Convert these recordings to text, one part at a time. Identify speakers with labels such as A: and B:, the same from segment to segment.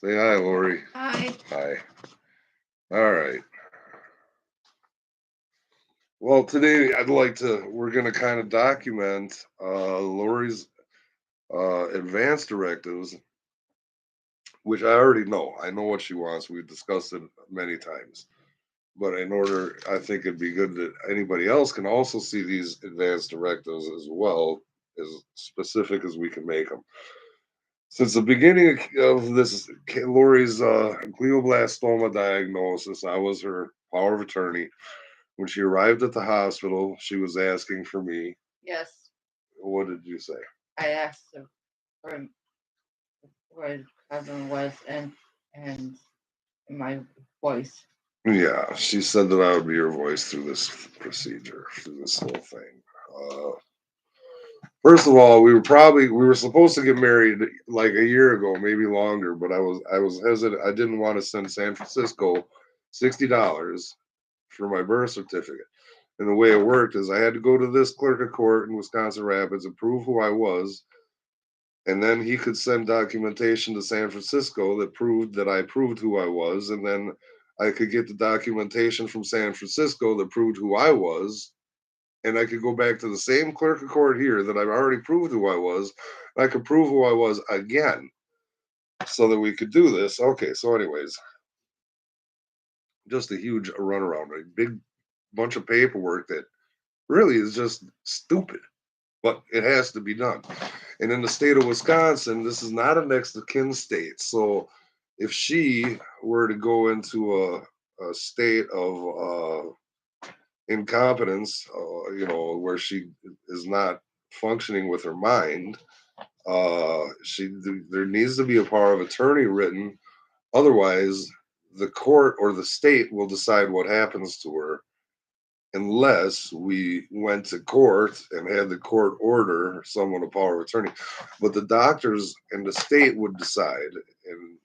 A: Say hi, Laurie.
B: Hi.
A: Hi. All right. Well, today we're going to kind of document Laurie's advanced directives, which I already know. I know what she wants. We've discussed it many times. But in order, I think it'd be good that anybody else can also see these advanced directives as well, as specific as we can make them. Since the beginning of this, Laurie's glioblastoma diagnosis, I was her power of attorney. When she arrived at the hospital, she was asking for me.
B: Yes,
A: What did you say?
B: I asked him where, where his cousin was and in my voice.
A: Yeah, she said that I would be her voice through this procedure, through this whole thing. Uh, First of all, we were supposed to get married like a year ago, maybe longer, but I was hesitant. I didn't want to send San Francisco $60 for my birth certificate. And the way it worked is I had to go to this clerk of court in Wisconsin Rapids and prove who I was, and then he could send documentation to San Francisco that proved that I proved who I was, and then I could get the documentation from San Francisco that proved who I was, and I could go back to the same clerk of court here that I've already proved who I was. I could prove who I was again so that we could do this. Okay, so anyways, just a huge runaround, a big bunch of paperwork that really is just stupid, but it has to be done. And in the state of Wisconsin, this is not a next of kin state. So if she were to go into a state of incompetence, where she is not functioning with her mind, there needs to be a power of attorney written. Otherwise, the court or the state will decide what happens to her unless we went to court and had the court order someone a power of attorney. But the doctors and the state would decide, and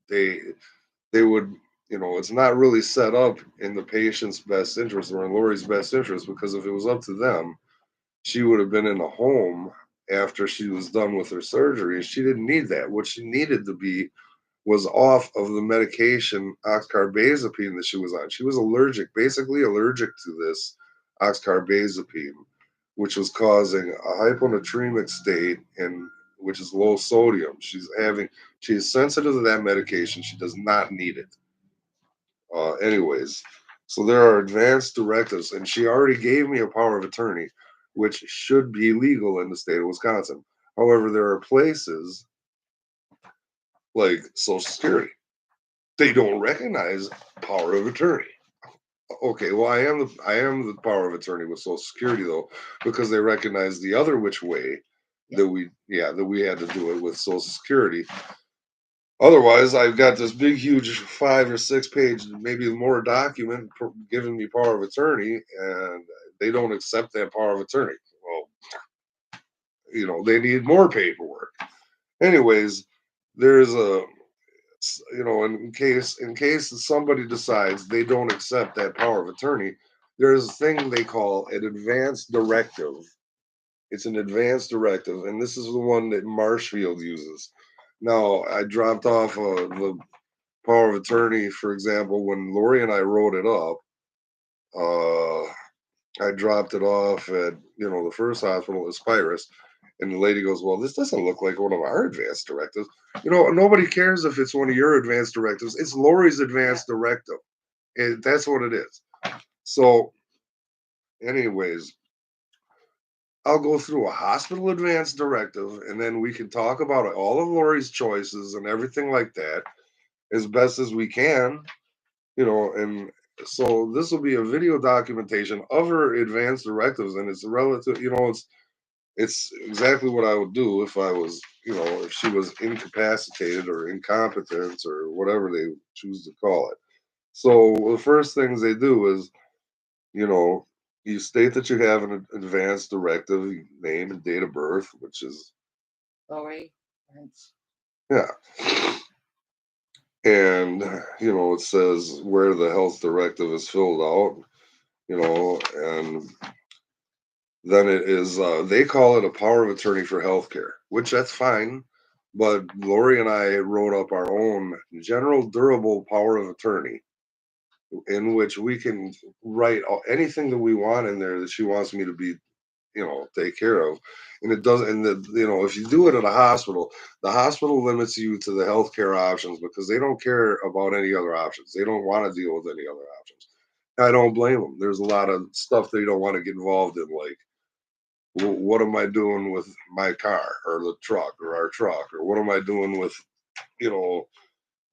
A: they they would, it's not really set up in the patient's best interest or in Lori's best interest, because if it was up to them, she would have been in a home after she was done with her surgery. She didn't need that. What she needed to be was off of the medication oxcarbazepine that she was on. She was allergic, basically allergic to this oxcarbazepine, which was causing a hyponatremic state, and which is low sodium. She's sensitive to that medication. She does not need it. Anyways, so there are advanced directives, and she already gave me a power of attorney, which should be legal in the state of Wisconsin. However, there are places like Social Security, they don't recognize power of attorney. Okay, well, I am the power of attorney with Social Security though, because they recognize the other which way that we had to do it with Social Security. Otherwise, I've got this big, huge 5 or 6 page, maybe more document giving me power of attorney, and they don't accept that power of attorney. Well, they need more paperwork. Anyways, there's a in case somebody decides they don't accept that power of attorney, there's a thing they call an advanced directive. It's an advanced directive, and this is the one that Marshfield uses. Now, I dropped off the power of attorney, for example, when Laurie and I wrote it up. Uh, I dropped it off at the first hospital, Aspirus, and the lady goes, "Well, this doesn't look like one of our advanced directives." Nobody cares if it's one of your advanced directives. It's Laurie's advanced directive. That's what it is. So, anyways, I'll go through a hospital advanced directive, and then we can talk about all of Laurie's choices and everything like that as best as we can. And so this will be a video documentation of her advanced directives, and it's relative. It's exactly what I would do if I was, if she was incapacitated or incompetent or whatever they choose to call it. So the first things they do is, you know, you state that you have an advanced directive, name and date of birth, which is
B: Laurie. Rench.
A: yeah, and it says where the health directive is filled out, and then it is they call it a power of attorney for healthcare, which that's fine. but Laurie and I wrote up our own general durable power of attorney, in which we can write anything that we want in there that she wants me to be, take care of. And it does, and if you do it at a hospital, the hospital limits you to the healthcare options because they don't care about any other options. They don't want to deal with any other options. I don't blame them. There's a lot of stuff they don't want to get involved in, like, what am I doing with my car or the truck or our truck, or what am I doing with, you know,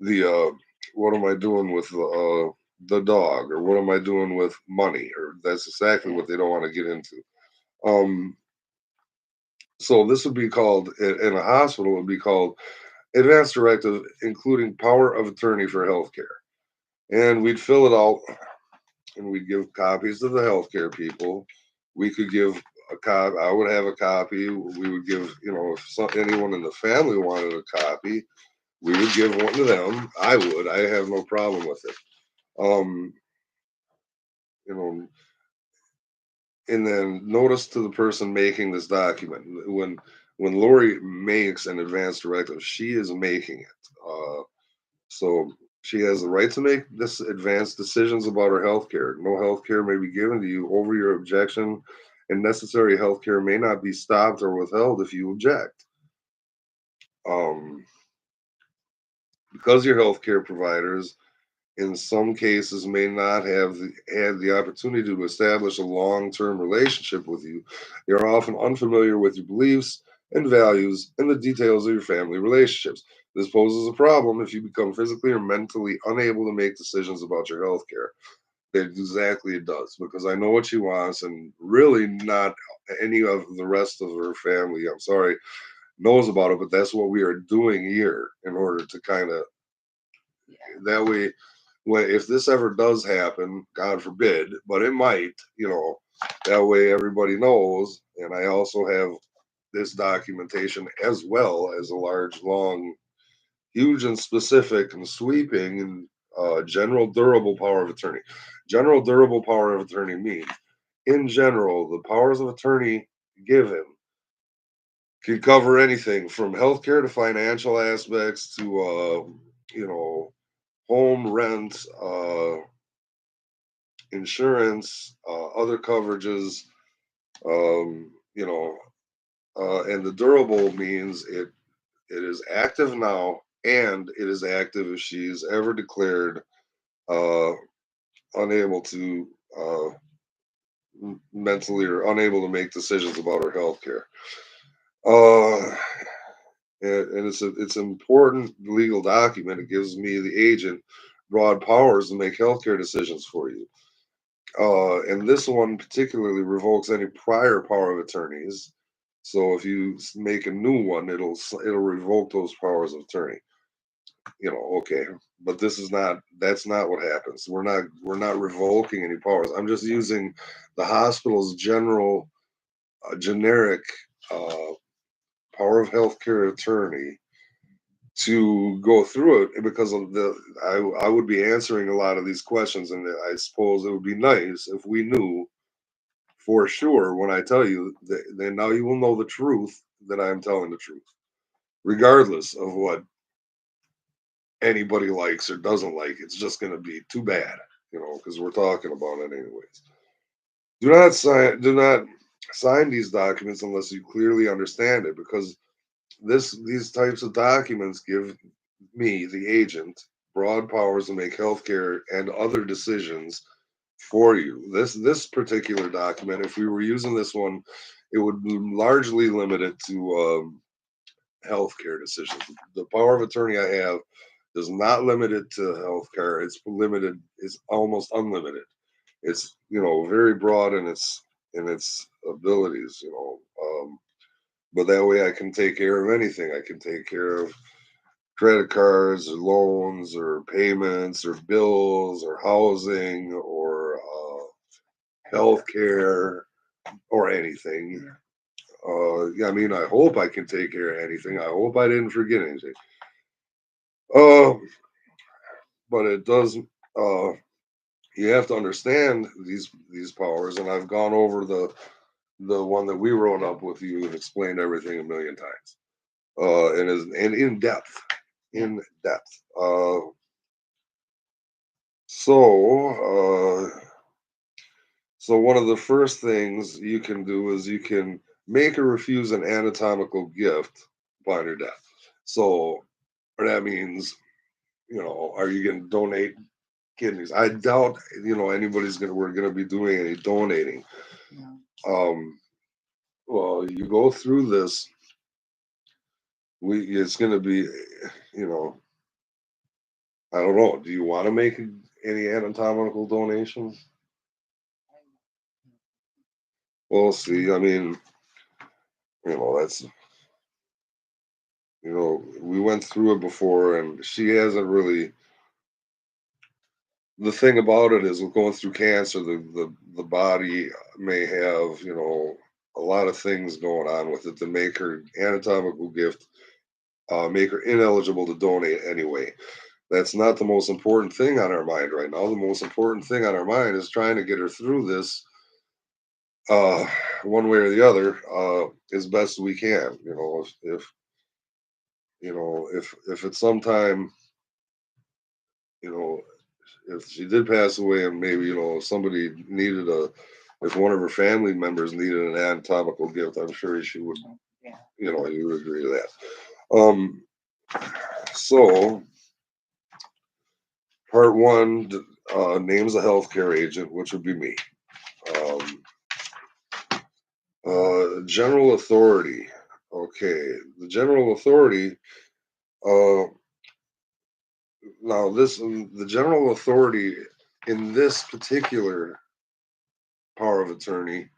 A: the what am I doing with the dog, or what am I doing with money, or that's exactly
B: Yeah.
A: what they don't want to get into. Um, so this would be called in a hospital. It would be called advanced directive, including power of attorney for healthcare, and we'd fill it out and we'd give copies to the healthcare people. We could give a copy. I would have a copy. We would give, if anyone in the family wanted a copy, we would give one to them. I would. I have no problem with it. Um, you know, and then notice to the person making this document, when Laurie makes an advance directive, she is making it. So she has the right to make this advanced decisions about her health care. No health care may be given to you over your objection, and necessary health care may not be stopped or withheld if you object. Um, because your health care providers in some cases may not have had the opportunity to establish a long-term relationship with you. They are often unfamiliar with your beliefs and values and the details of your family relationships. This poses a problem if you become physically or mentally unable to make decisions about your health care. Exactly, it does, because I know what she wants, and really not any of the rest of her family, I'm sorry, knows about it, but that's what we are doing here in order to kind of,
B: Yeah.
A: that way, when if this ever does happen, God forbid, but it might, that way everybody knows. And I also have this documentation as well as a large, long, huge, and specific and sweeping and general durable power of attorney. General durable power of attorney means, in general, the powers of attorney given can cover anything from healthcare to financial aspects to, you know, home rent, insurance, other coverages, and the durable means it is active now, and it is active if she's ever declared uh, unable to mentally or unable to make decisions about her health care. Uh, and it's an important legal document. It gives me, the agent, broad powers to make healthcare decisions for you. And this one particularly revokes any prior power of attorneys. So if you make a new one, it'll revoke those powers of attorney. Okay, but that's not what happens. We're not revoking any powers. I'm just using the hospital's generic uh, power of healthcare attorney to go through it, because of I would be answering a lot of these questions, and I suppose it would be nice if we knew for sure when I tell you that, then now you will know the truth, that I am telling the truth, regardless of what anybody likes or doesn't like. It's just going to be too bad, because we're talking about it anyways. Do not sign these documents unless you clearly understand it, because these types of documents give me, the agent, broad powers to make healthcare and other decisions for you. This particular document, if we were using this one, it would be largely limited to healthcare decisions. The power of attorney I have is not limited to healthcare. It's almost unlimited. It's, very broad in its abilities. But that way I can take care of anything. I can take care of credit cards or loans or payments or bills or housing or health care or anything. Yeah, I mean, I hope I can take care of anything. I hope I didn't forget anything. Uh, but it does. You have to understand these powers, and I've gone over the one that we wrote up with you and explained everything a million times. and in depth, in depth. So, so one of the first things you can do is you can make or refuse an anatomical gift upon your death. So, or that means, are you going to donate kidneys? I doubt, anybody's we're going to be doing any donating.
B: No.
A: Um, well, you go through this, it's going to be, you know, I don't know. Do you want to make any anatomical donations? Well, see, I mean, that's, we went through it before, and she hasn't really. The thing about it is, with going through cancer, the body may have, a lot of things going on with it to make her anatomical gift, make her ineligible to donate anyway. That's not the most important thing on our mind right now. The most important thing on our mind is trying to get her through this, uh, one way or the other, as best we can. If at some time, you know, if she did pass away and maybe, somebody needed if one of her family members needed an anatomical gift, I'm sure she would,
B: Yeah.
A: you would agree to that. So part one, names a healthcare agent, which would be me. Um, General authority. Okay, the general authority. Uh, Now the general authority in this particular power of attorney.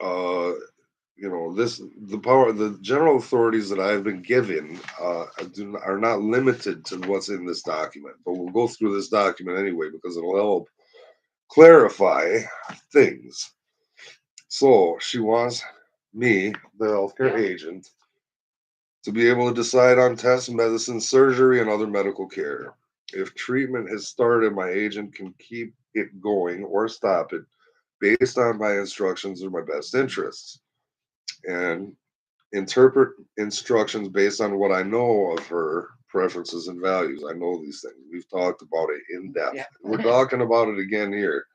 A: Uh, the general authorities that I've been given, are not limited to what's in this document. But we'll go through this document anyway because it'll help clarify things. So she wants me, the healthcare agent, to be able to decide on tests, medicine, surgery, and other medical care. If treatment has started, my agent can keep it going or stop it based on my instructions or my best interests, and interpret instructions based on what I know of her preferences and values. I know these things. We've talked about it in depth.
B: Yeah.
A: We're talking about it again here.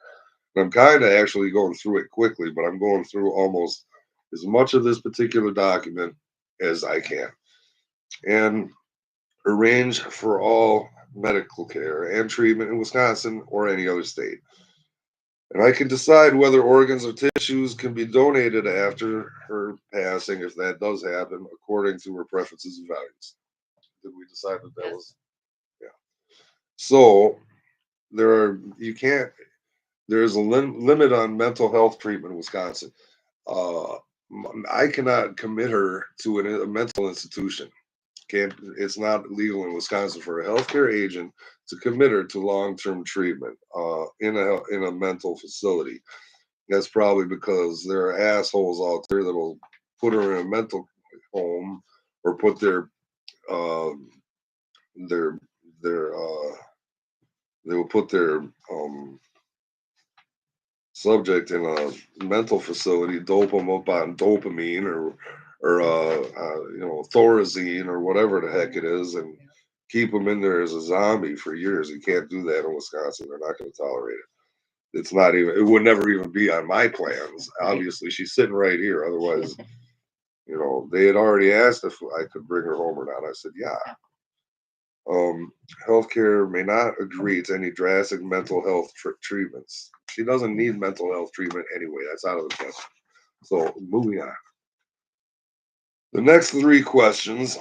A: I'm kind of actually going through it quickly, but I'm going through almost as much of this particular document as I can. And arrange for all medical care and treatment in Wisconsin or any other state. And I can decide whether organs or tissues can be donated after her passing, if that does happen, according to her preferences and values. Did we decide that that was? Yeah. So you can't, there's a limit on mental health treatment in Wisconsin. Uh, I cannot commit her to a mental institution. Can't It's not legal in Wisconsin for a healthcare agent to commit her to long-term treatment, in a mental facility. That's probably because there are assholes out there that'll put her in a mental home, or put um, their their they will put their subject in a mental facility, dope them up on dopamine, or Thorazine or whatever the heck it is, and keep them in there as a zombie for years. You can't do that in Wisconsin. They're not going to tolerate it. It's not even. It would never even be on my plans. Obviously, she's sitting right here. Otherwise, they had already asked if I could bring her home or not. I said, yeah. Um, Healthcare may not agree to any drastic mental health treatments. She doesn't need mental health treatment anyway. That's out of the question. So moving on. The next three questions: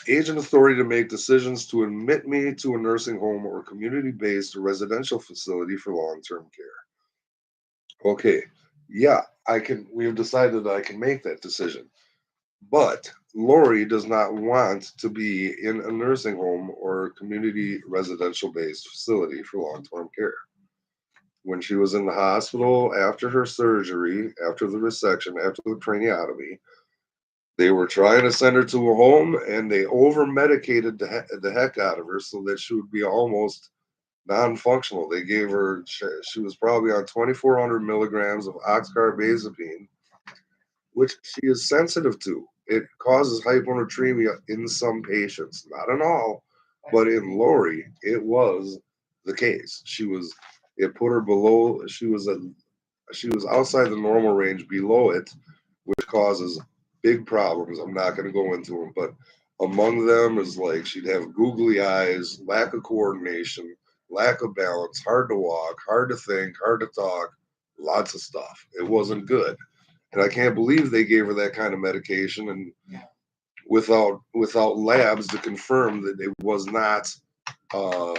A: agent authority to make decisions to admit me to a nursing home or community-based residential facility for long-term care. Okay, yeah, I can. We have decided that I can make that decision. But Laurie does not want to be in a nursing home or community residential based facility for long term care. When she was in the hospital after her surgery, after the resection, after the craniotomy, they were trying to send her to a home, and they over medicated the heck out of her so that she would be almost non functional. They gave her, she was probably on 2,400 milligrams of oxcarbazepine, which she is sensitive to. It causes hyponatremia in some patients, not in all, but in Laurie, it was the case. It put her below, she was outside the normal range below it, which causes big problems. I'm not going to go into them, but among them is like she'd have googly eyes, lack of coordination, lack of balance, hard to walk, hard to think, hard to talk, lots of stuff. It wasn't good. And I can't believe they gave her that kind of medication and without labs to confirm that it was not uh,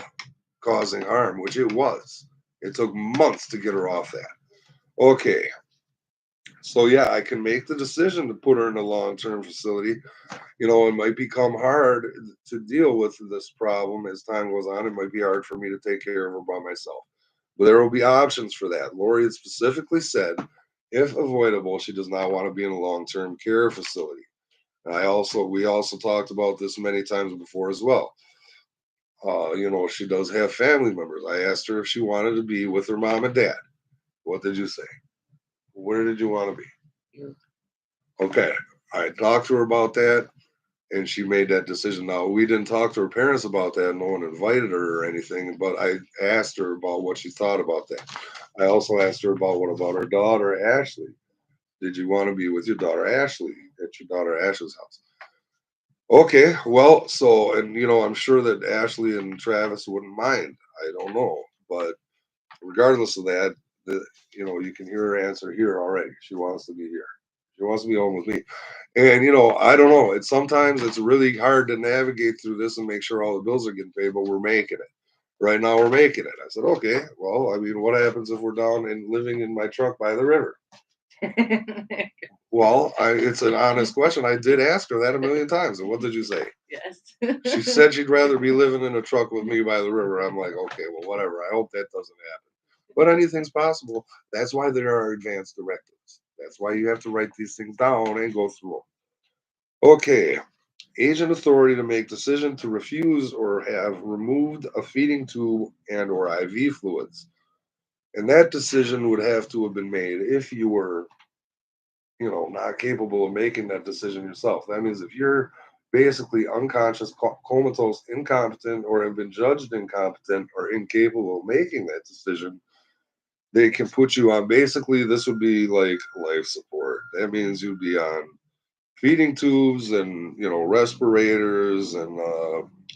A: causing harm, which it was. It took months to get her off that. Okay, so yeah, I can make the decision to put her in a long-term facility. It might become hard to deal with this problem as time goes on. It might be hard for me to take care of her by myself. But there will be options for that. Lori had specifically said, if avoidable, she does not want to be in a long-term care facility. And we also talked about this many times before as well. She does have family members. I asked her if she wanted to be with her mom and dad. What did you say? Where did you want to be?
B: You.
A: Okay. I talked to her about that and she made that decision. Now, we didn't talk to her parents about that. No one invited her or anything, but I asked her about what she thought about that. I also asked her about what about her daughter, Ashley. Did you want to be with your daughter, Ashley, at your daughter, Ashley's house? Okay, well, so, and I'm sure that Ashley and Travis wouldn't mind. I don't know. But regardless of that, you can hear her answer here already. She wants to be here. She wants to be home with me. And I don't know. Sometimes it's really hard to navigate through this and make sure all the bills are getting paid, but we're making it. Right now we're making it. I said, okay, well, I mean, what happens if we're down and living in my truck by the river? Well, it's an honest question. I did ask her that a million times. And what did you say?
B: Yes.
A: She said she'd rather be living in a truck with me by the river. I'm like, okay, well, whatever. I hope that doesn't happen. But anything's possible. That's why there are advanced directives. That's why you have to write these things down and go through them. Okay. Agent authority to make decision to refuse or have removed a feeding tube and or IV fluids. And that decision would have to have been made if you were not capable of making that decision yourself. That means if you're basically unconscious, comatose, incompetent, or have been judged incompetent or incapable of making that decision, they can put you on basically this would be like life support. That means you'd be on feeding tubes and respirators and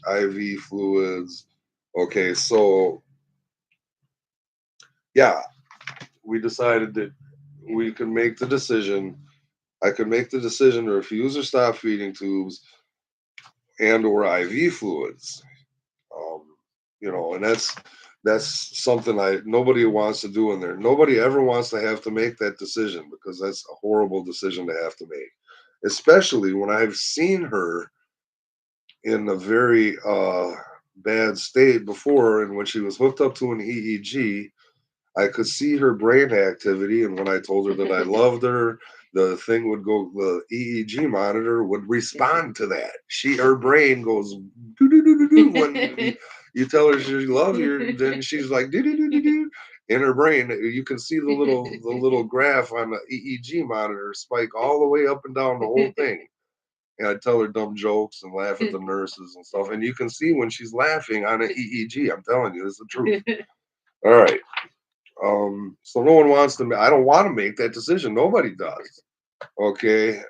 A: IV fluids. Okay, so yeah, we decided that we could make the decision I could make the decision to refuse or stop feeding tubes and or IV fluids. Um, and that's something nobody wants to do in there. Nobody ever wants to have to make that decision because that's a horrible decision to have to make. Especially when I've seen her in a very bad state before, and when she was hooked up to an EEG, I could see her brain activity, and when I told her that I loved her, the EEG monitor would respond to that. Her brain goes doo doo doo doo doo when you tell her she loves you, then she's like doo doo doo doo doo. In her brain, you can see the little graph on the EEG monitor spike all the way up and down the whole thing. And I tell her dumb jokes and laugh at the nurses and stuff, and you can see when she's laughing on an EEG. I'm telling you, it's the truth. All right. So no one wants to. I don't want to make that decision. Nobody does. Okay.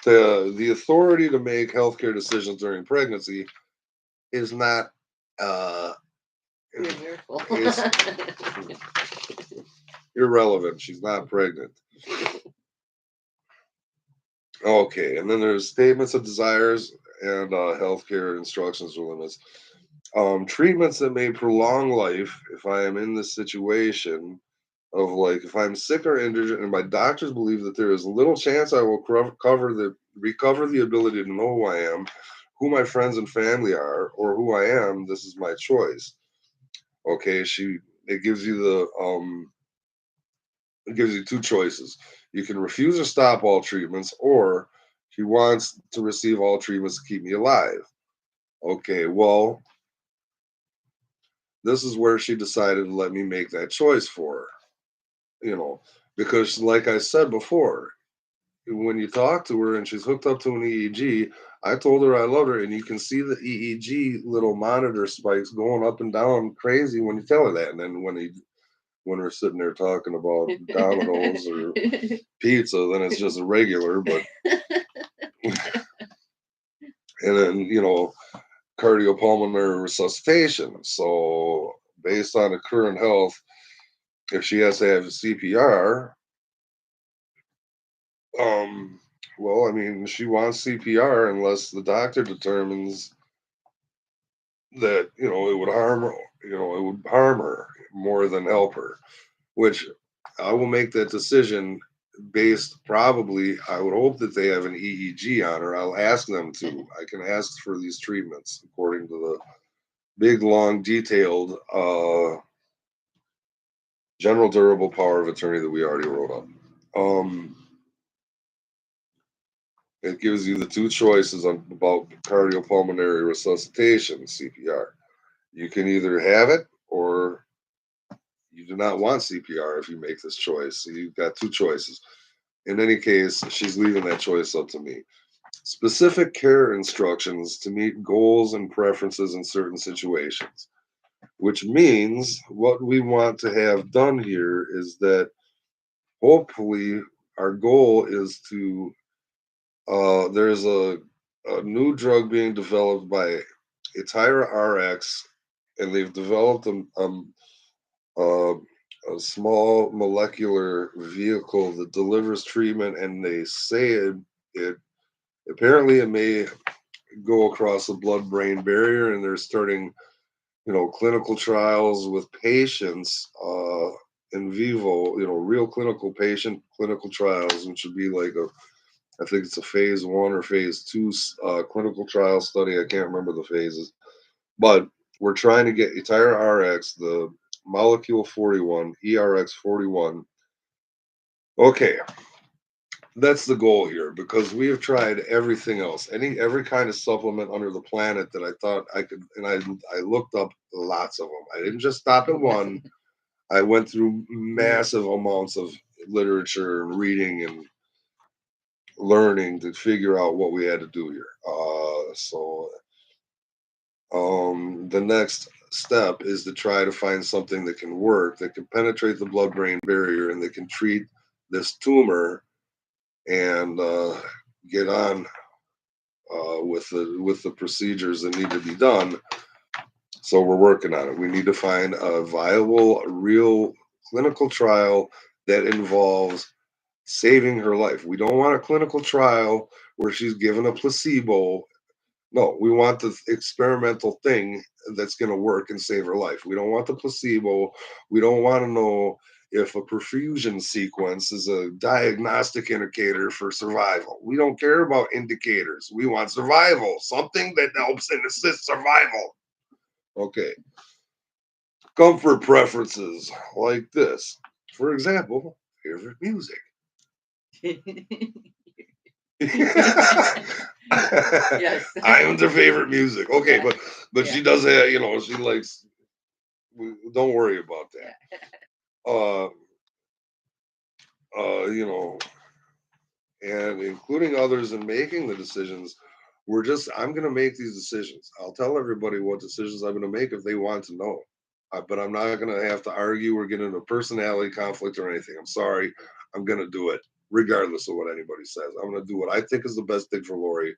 A: The authority to make healthcare decisions during pregnancy is not. It's irrelevant. She's not pregnant. Okay, and then there's statements of desires and healthcare instructions or limits. Treatments that may prolong life if I am in this situation of like if I'm sick or injured and my doctors believe that there is little chance I will recover the ability to know who I am, who my friends and family are, or who I am, this is my choice. Okay, it gives you two choices. You can refuse or stop all treatments, or she wants to receive all treatments to keep me alive. Okay, well, this is where she decided to let me make that choice for her, because like I said before, when you talk to her and she's hooked up to an EEG, I told her I love her, and you can see the EEG little monitor spikes going up and down crazy when you tell her that. And then when we're sitting there talking about Domino's or pizza, then it's just a regular. But and then cardiopulmonary resuscitation. So based on the current health, if she has to have CPR, um, well, I mean, she wants CPR unless the doctor determines that it would harm her, it would harm her more than help her. Which I will make that decision based probably. I would hope that they have an EEG on her. I'll ask them to. I can ask for these treatments according to the big, long, detailed general durable power of attorney that we already wrote up. It gives you the two choices about cardiopulmonary resuscitation, CPR. You can either have it or you do not want CPR if you make this choice. So you've got two choices. In any case, she's leaving that choice up to me. Specific care instructions to meet goals and preferences in certain situations, which means what we want to have done here is that hopefully our goal is to there's a new drug being developed by Atira RX, and they've developed uh, a small molecular vehicle that delivers treatment, and they say it apparently it may go across the blood-brain barrier, and they're starting clinical trials with patients in vivo, real clinical patient clinical trials, which would be like I think it's a phase 1 or phase 2 clinical trial study. I can't remember the phases, but we're trying to get Atira RX, the molecule 41, ERX 41. Okay, that's the goal here because we have tried everything else, every kind of supplement under the planet that I thought I could, and I looked up lots of them. I didn't just stop at one. I went through massive amounts of literature and reading and learning to figure out what we had to do here. The next step is to try to find something that can work, that can penetrate the blood-brain barrier, and that can treat this tumor and get on with the procedures that need to be done. So we're working on it. We need to find a viable, real clinical trial that involves saving her life. We don't want a clinical trial where she's given a placebo. No, we want the experimental thing that's going to work and save her life. We don't want the placebo. We don't want to know if a perfusion sequence is a diagnostic indicator for survival. We don't care about indicators. We want survival, something that helps and assists survival. Okay. Comfort preferences like this. For example, favorite music.
B: Yes.
A: I am their favorite music. Okay,
B: Yeah.
A: but
B: Yeah.
A: she does have, she likes. Don't worry about that. Uh, uh, you know, and including others in making the decisions. I'm going to make these decisions. I'll tell everybody what decisions I'm going to make if they want to know. But I'm not going to have to argue or get into a personality conflict or anything. I'm sorry. I'm going to do it regardless of what anybody says. I'm going to do what I think is the best thing for Laurie.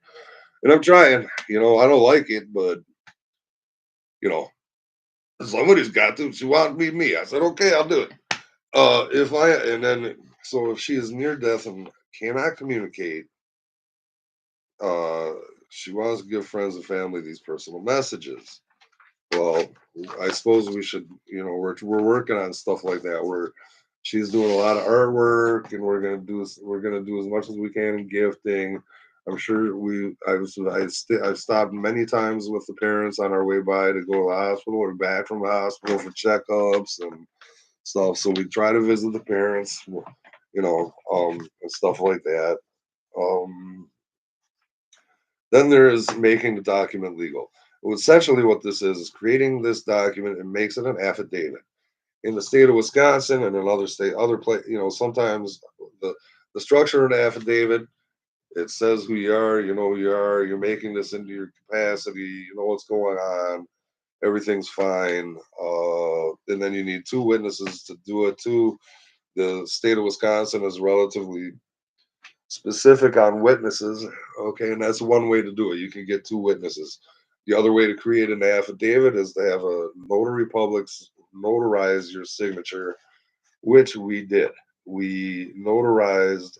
A: And I'm trying. I don't like it, but, you know, somebody's got to. She wanted me. I said, okay, I'll do it. So if she is near death and cannot communicate, uh, she wants to give friends and family these personal messages. Well, I suppose we should, we're working on stuff like that. She's doing a lot of artwork, and we're gonna do as much as we can in gifting. I'm sure I've stopped many times with the parents on our way by to go to the hospital or back from the hospital for checkups and stuff. So we try to visit the parents, and stuff like that. Um, then there is making the document legal. Well, essentially, what this is creating this document and makes it an affidavit. In the state of Wisconsin and in other state, other place, sometimes the The structure of the affidavit, it says who you are, you know who you are, you're making this into your capacity, you know what's going on, everything's fine. And then you need two witnesses to do it too. The state of Wisconsin is relatively specific on witnesses. Okay, and that's one way to do it. You can get two witnesses. The other way to create an affidavit is to have a notary public notarize your signature, which we did. We notarized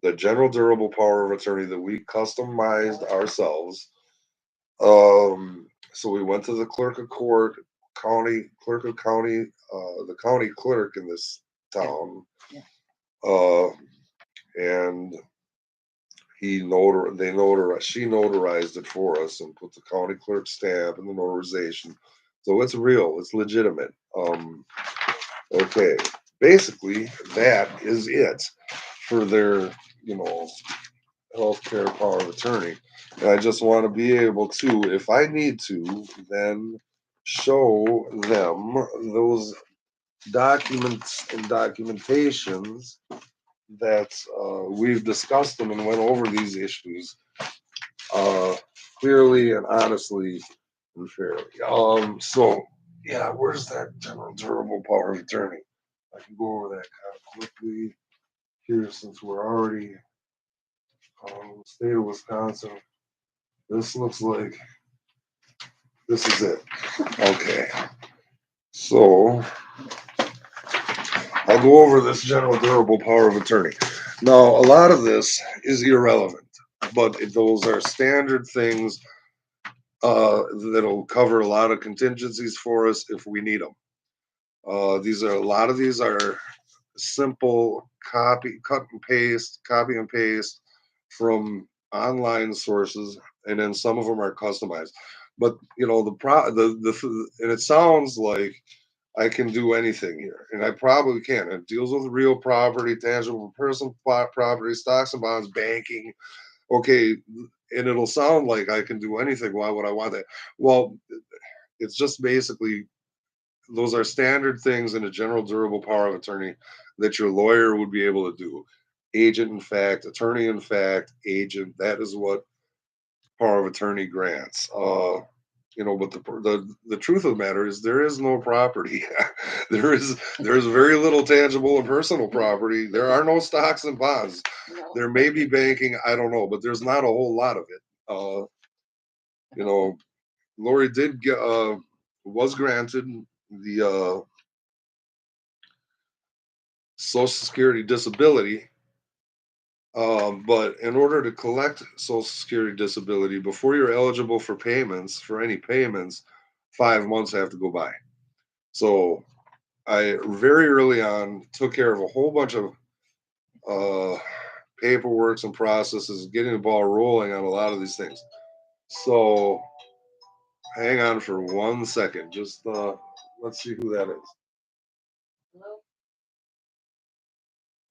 A: the general durable power of attorney that we customized ourselves. So we went to the clerk of court, the county clerk in this town,
B: Yeah.
A: and she notarized it for us and put the county clerk stamp and the notarization. So it's real, it's legitimate. Okay, basically that is it for their, you know, healthcare power of attorney. And I just want to be able to, if I need to, then show them those documents and documentations that we've discussed them and went over these issues uh, clearly and honestly and fairly. So yeah, where's that general durable power of attorney? I can go over that kind of quickly here since we're already state of Wisconsin. This looks like this is it. Okay. So I'll go over this general durable power of attorney. Now, a lot of this is irrelevant, but those are standard things that'll cover a lot of contingencies for us if we need them. A lot of these are simple copy and paste from online sources, and then some of them are customized. But you know and it sounds like I can do anything here, and I probably can. It deals with real property, tangible personal property, stocks and bonds, banking. Okay, and it'll sound like I can do anything. Why would I want that? Well, it's just basically those are standard things in a general durable power of attorney that your lawyer would be able to do. Agent in fact, attorney in fact, agent. That is what power of attorney grants. But the truth of the matter is there is no property. There's very little tangible and personal property. There are no stocks and bonds.
B: No.
A: There may be banking, I don't know, but there's not a whole lot of it. You know, Laurie was granted the Social Security disability. But in order to collect Social Security disability, before you're eligible for payments, for any payments, 5 months have to go by. So I very early on took care of a whole bunch of paperwork and processes, getting the ball rolling on a lot of these things. So hang on for 1 second. Just let's see who that is.
B: Hello?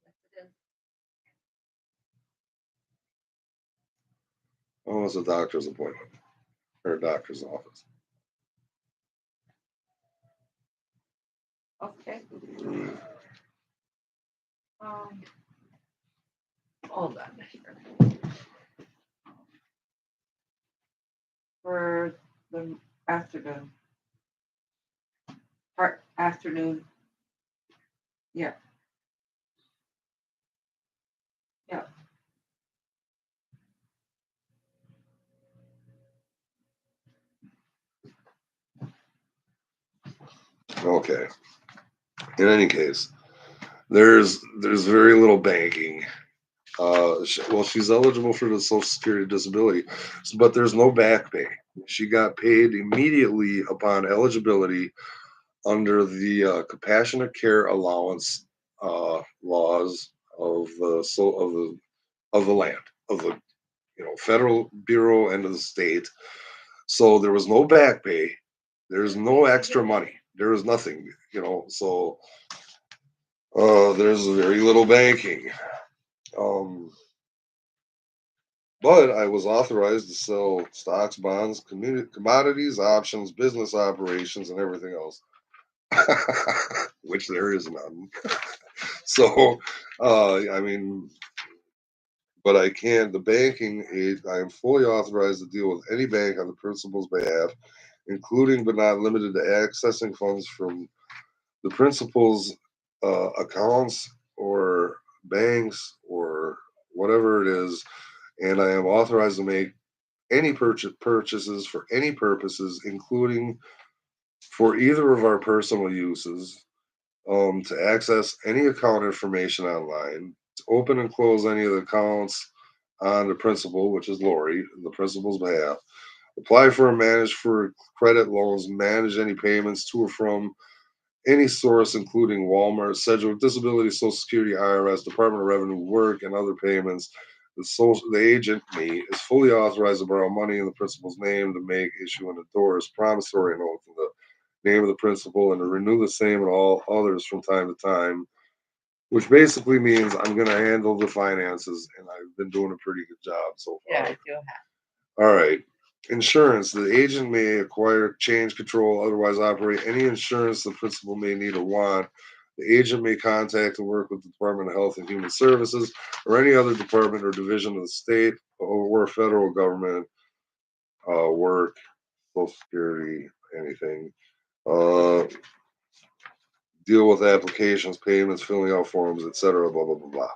B: Yes, it is.
A: Oh, it's a doctor's appointment or a doctor's office.
B: Okay. Um, hold on here. For the afternoon. Afternoon. Yeah. Yeah.
A: Okay. In any case, there's very little banking. She's eligible for the Social Security disability, but there's no back pay. She got paid immediately upon eligibility under the compassionate care allowance laws of the land of the federal bureau and of the state. So there was no back pay. There's no extra money. There was nothing. So there's very little banking. But I was authorized to sell stocks, bonds, commodities, options, business operations, and everything else, which there is none. So, I mean, but I can, the banking aid, I am fully authorized to deal with any bank on the principal's behalf, including but not limited to accessing funds from the principal's accounts or banks or whatever it is. And I am authorized to make any purchases for any purposes, including for either of our personal uses, to access any account information online, to open and close any of the accounts on the principal, which is Laurie, the principal's behalf, apply for and manage for credit loans, manage any payments to or from any source, including Walmart, Sedgwick, Disability, Social Security, IRS, Department of Revenue, work, and other payments. The agent, me, is fully authorized to borrow money in the principal's name to make, issue, and endorse promissory notes in the name of the principal and to renew the same and all others from time to time, which basically means I'm going to handle the finances, and I've been doing a pretty good job so
B: Yeah,
A: far.
B: I do have.
A: All right. Insurance. The agent may acquire, change, control, otherwise operate any insurance the principal may need or want. The agent may contact and work with the Department of Health and Human Services or any other department or division of the state or federal government, work, Social Security, anything. Uh, Deal with applications, payments, filling out forms, etc. Blah, blah, blah, blah.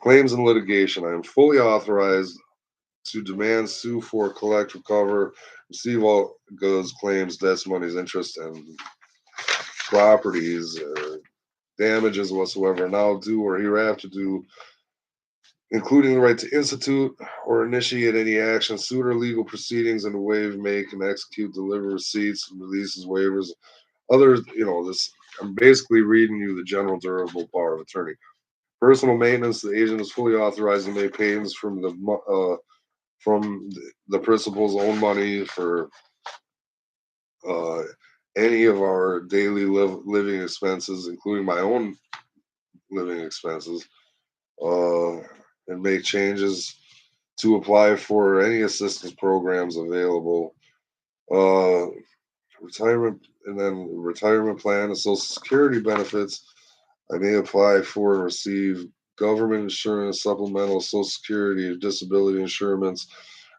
A: Claims and litigation. I am fully authorized to demand, sue for, collect, recover, receive all goods, claims, debts, monies, interest, and properties, damages whatsoever, now due or hereafter due, including the right to institute or initiate any action, suit or legal proceedings, and to waive, make, and execute, deliver receipts, releases, waivers, others. This. I'm basically reading you the general durable power of attorney. Personal maintenance. The agent is fully authorized to make payments from the principal's own money for uh, any of our daily living expenses, including my own living expenses, uh, and make changes to apply for any assistance programs available. Uh, Retirement, and then retirement plan and Social Security benefits. I may apply for and receive government insurance, supplemental Social Security, disability insurance,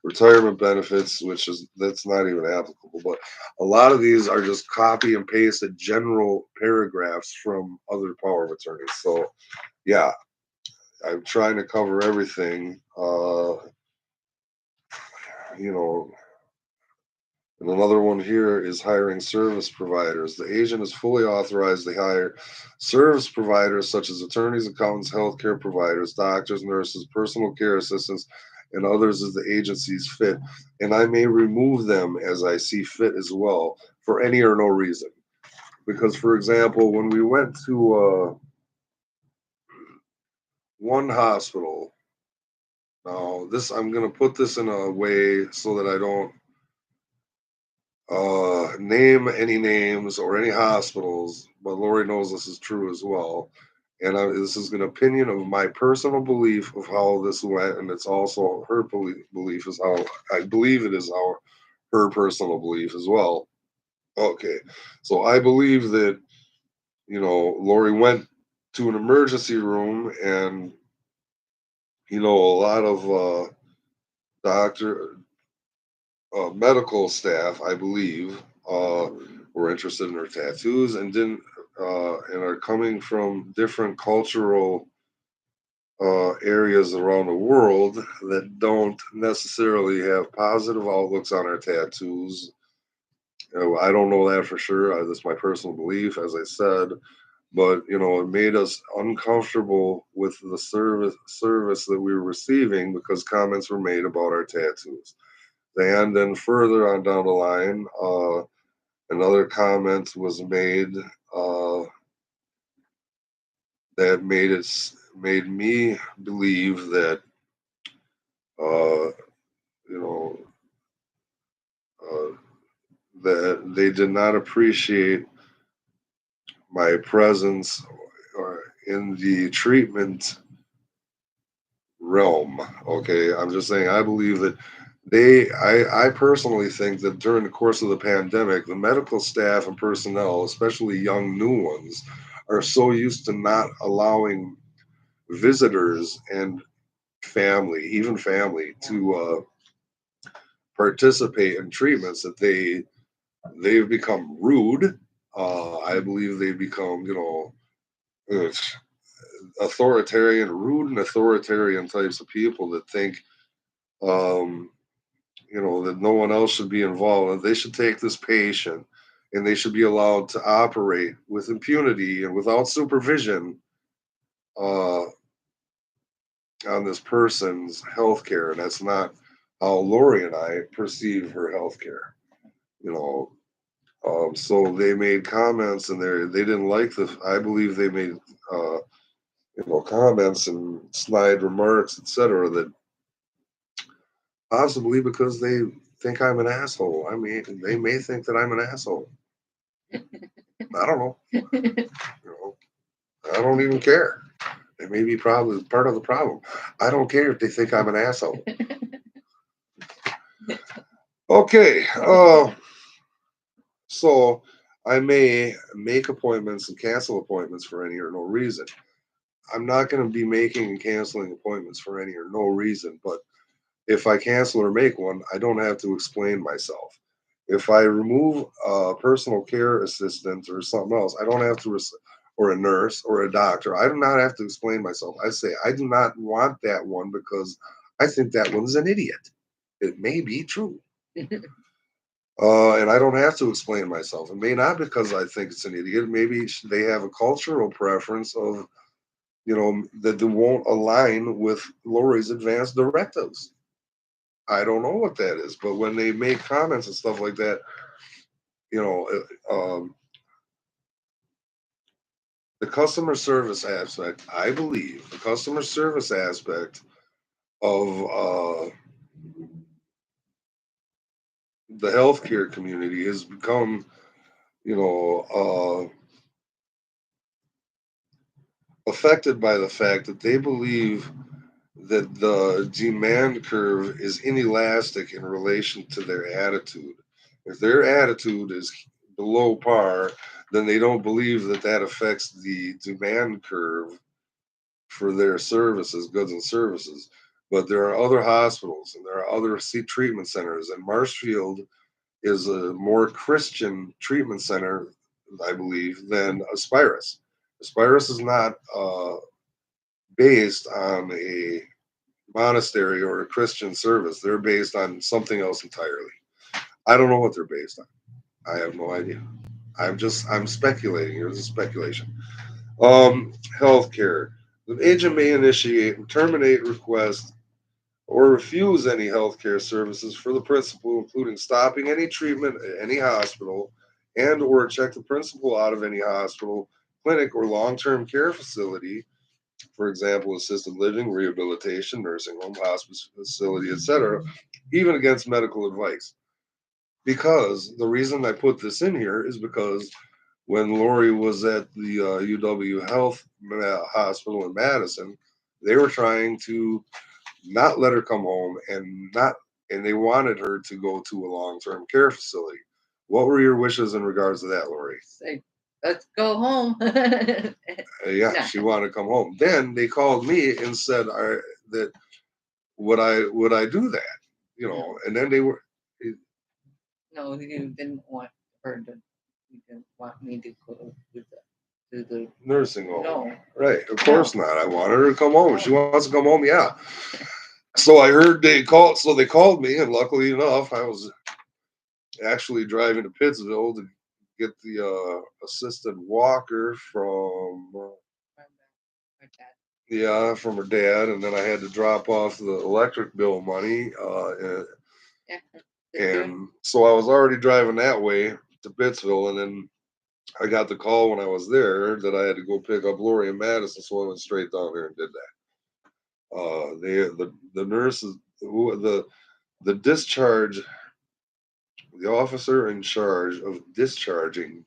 A: retirement benefits, which is that's not even applicable. But a lot of these are just copy and pasted general paragraphs from other power of attorneys. So yeah, I'm trying to cover everything. You know, and another one here is hiring service providers. The agent is fully authorized to hire service providers such as attorneys, accountants, healthcare providers, doctors, nurses, personal care assistants, and others as the agency's fit. And I may remove them as I see fit as well for any or no reason. Because, for example, when we went to one hospital, now this I'm going to put this in a way so that I don't name any names or any hospitals, but Lori knows this is true as well. And this is an opinion of my personal belief of how this went, and it's also her belief is how I believe it is how her personal belief as well. Okay, so I believe that Lori went to an emergency room, and a lot of doctor medical staff, I believe, were interested in her tattoos and didn't, and are coming from different cultural areas around the world that don't necessarily have positive outlooks on our tattoos. I don't know that for sure. That's my personal belief, as I said. But it made us uncomfortable with the service that we were receiving because comments were made about our tattoos. And then further on down the line, another comment was made that made me believe that uh, you know uh, that they did not appreciate my presence or in the treatment realm. Okay, I'm just saying I believe that I personally think that during the course of the pandemic, the medical staff and personnel, especially young new ones, are so used to not allowing visitors and family, even family, to participate in treatments that they've become rude. I believe they've become, uh, authoritarian, rude and authoritarian types of people that think, um, that no one else should be involved. And they should take this patient and they should be allowed to operate with impunity and without supervision uh, on this person's health care. And that's not how Laurie and I perceive her health care. You know, so they made comments and they didn't like I believe they made, uh, comments and snide remarks, etc., that possibly because they think I'm an asshole. I mean, they may think that I'm an asshole. I don't know. You I don't even care. It may be probably part of the problem. I don't care if they think I'm an asshole. Okay. So I may make appointments and cancel appointments for any or no reason. I'm not going to be making and canceling appointments for any or no reason, but if I cancel or make one, I don't have to explain myself. If I remove a personal care assistant or something else, I don't have to, or a nurse or a doctor, I do not have to explain myself. I say, I do not want that one because I think that one's an idiot. It may be true. And I don't have to explain myself. It may not because I think it's an idiot. Maybe they have a cultural preference of, that they won't align with Laurie's advanced directives. I don't know what that is, but when they make comments and stuff like that, you know, the customer service aspect, I believe, the customer service aspect of the healthcare community has become, you know, affected by the fact that they believe that the demand curve is inelastic in relation to their attitude. If their attitude is below par, then they don't believe that that affects the demand curve for their services, goods and services. But there are other hospitals and there are other treatment centers, and Marshfield is a more Christian treatment center, I believe, than Aspirus. Aspirus is not based on a monastery or a Christian service. They're based on something else entirely. I don't know what they're based on. I have no idea. I'm speculating. Here's a speculation. Healthcare. The agent may initiate and terminate requests or refuse any healthcare services for the principal, including stopping any treatment at any hospital and or check the principal out of any hospital, clinic, or long-term care facility, for example, assisted living, rehabilitation, nursing home, hospice facility, etc., even against medical advice. Because the reason I put this in here is because when Laurie was at the UW Health Hospital in Madison, they were trying to not let her come home and they wanted her to go to a long-term care facility. What were your wishes in regards to that, Laurie?
B: Say, let's go home.
A: Yeah, she wanted to come home. Then they called me and said that would I do that? And then they were.
B: No, you didn't want her to. You didn't want me to go to the
A: Nursing home.
B: No.
A: Right, of course not. I wanted her to come home. If she wants to come home, yeah. So I heard they called me, and luckily enough, I was actually driving to Pittsville to get the assisted walker from from her dad, and then I had to drop off the electric bill money, and so I was already driving that way to Pittsville, and then I got the call when I was there that I had to go pick up Laurie and Madison, so I went straight down here and did that. The nurses, the discharge, the officer in charge of discharging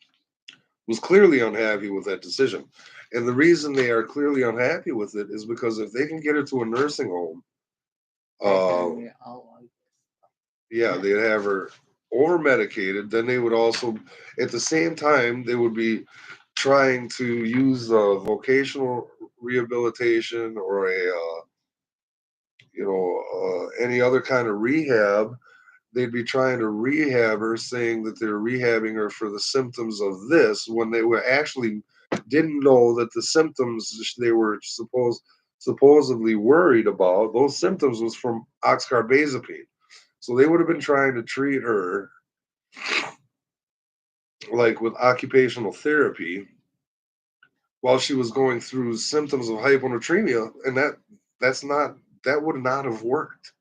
A: was clearly unhappy with that decision. And the reason they are clearly unhappy with it is because if they can get her to a nursing home, they'd have her over medicated. Then they would also, at the same time, they would be trying to use vocational rehabilitation or any other kind of rehab, they'd be trying to rehab her, saying that they're rehabbing her for the symptoms of this, when they were actually didn't know that the symptoms they were supposedly worried about, those symptoms was from oxcarbazepine. So they would have been trying to treat her like with occupational therapy while she was going through symptoms of hyponatremia, and that would not have worked.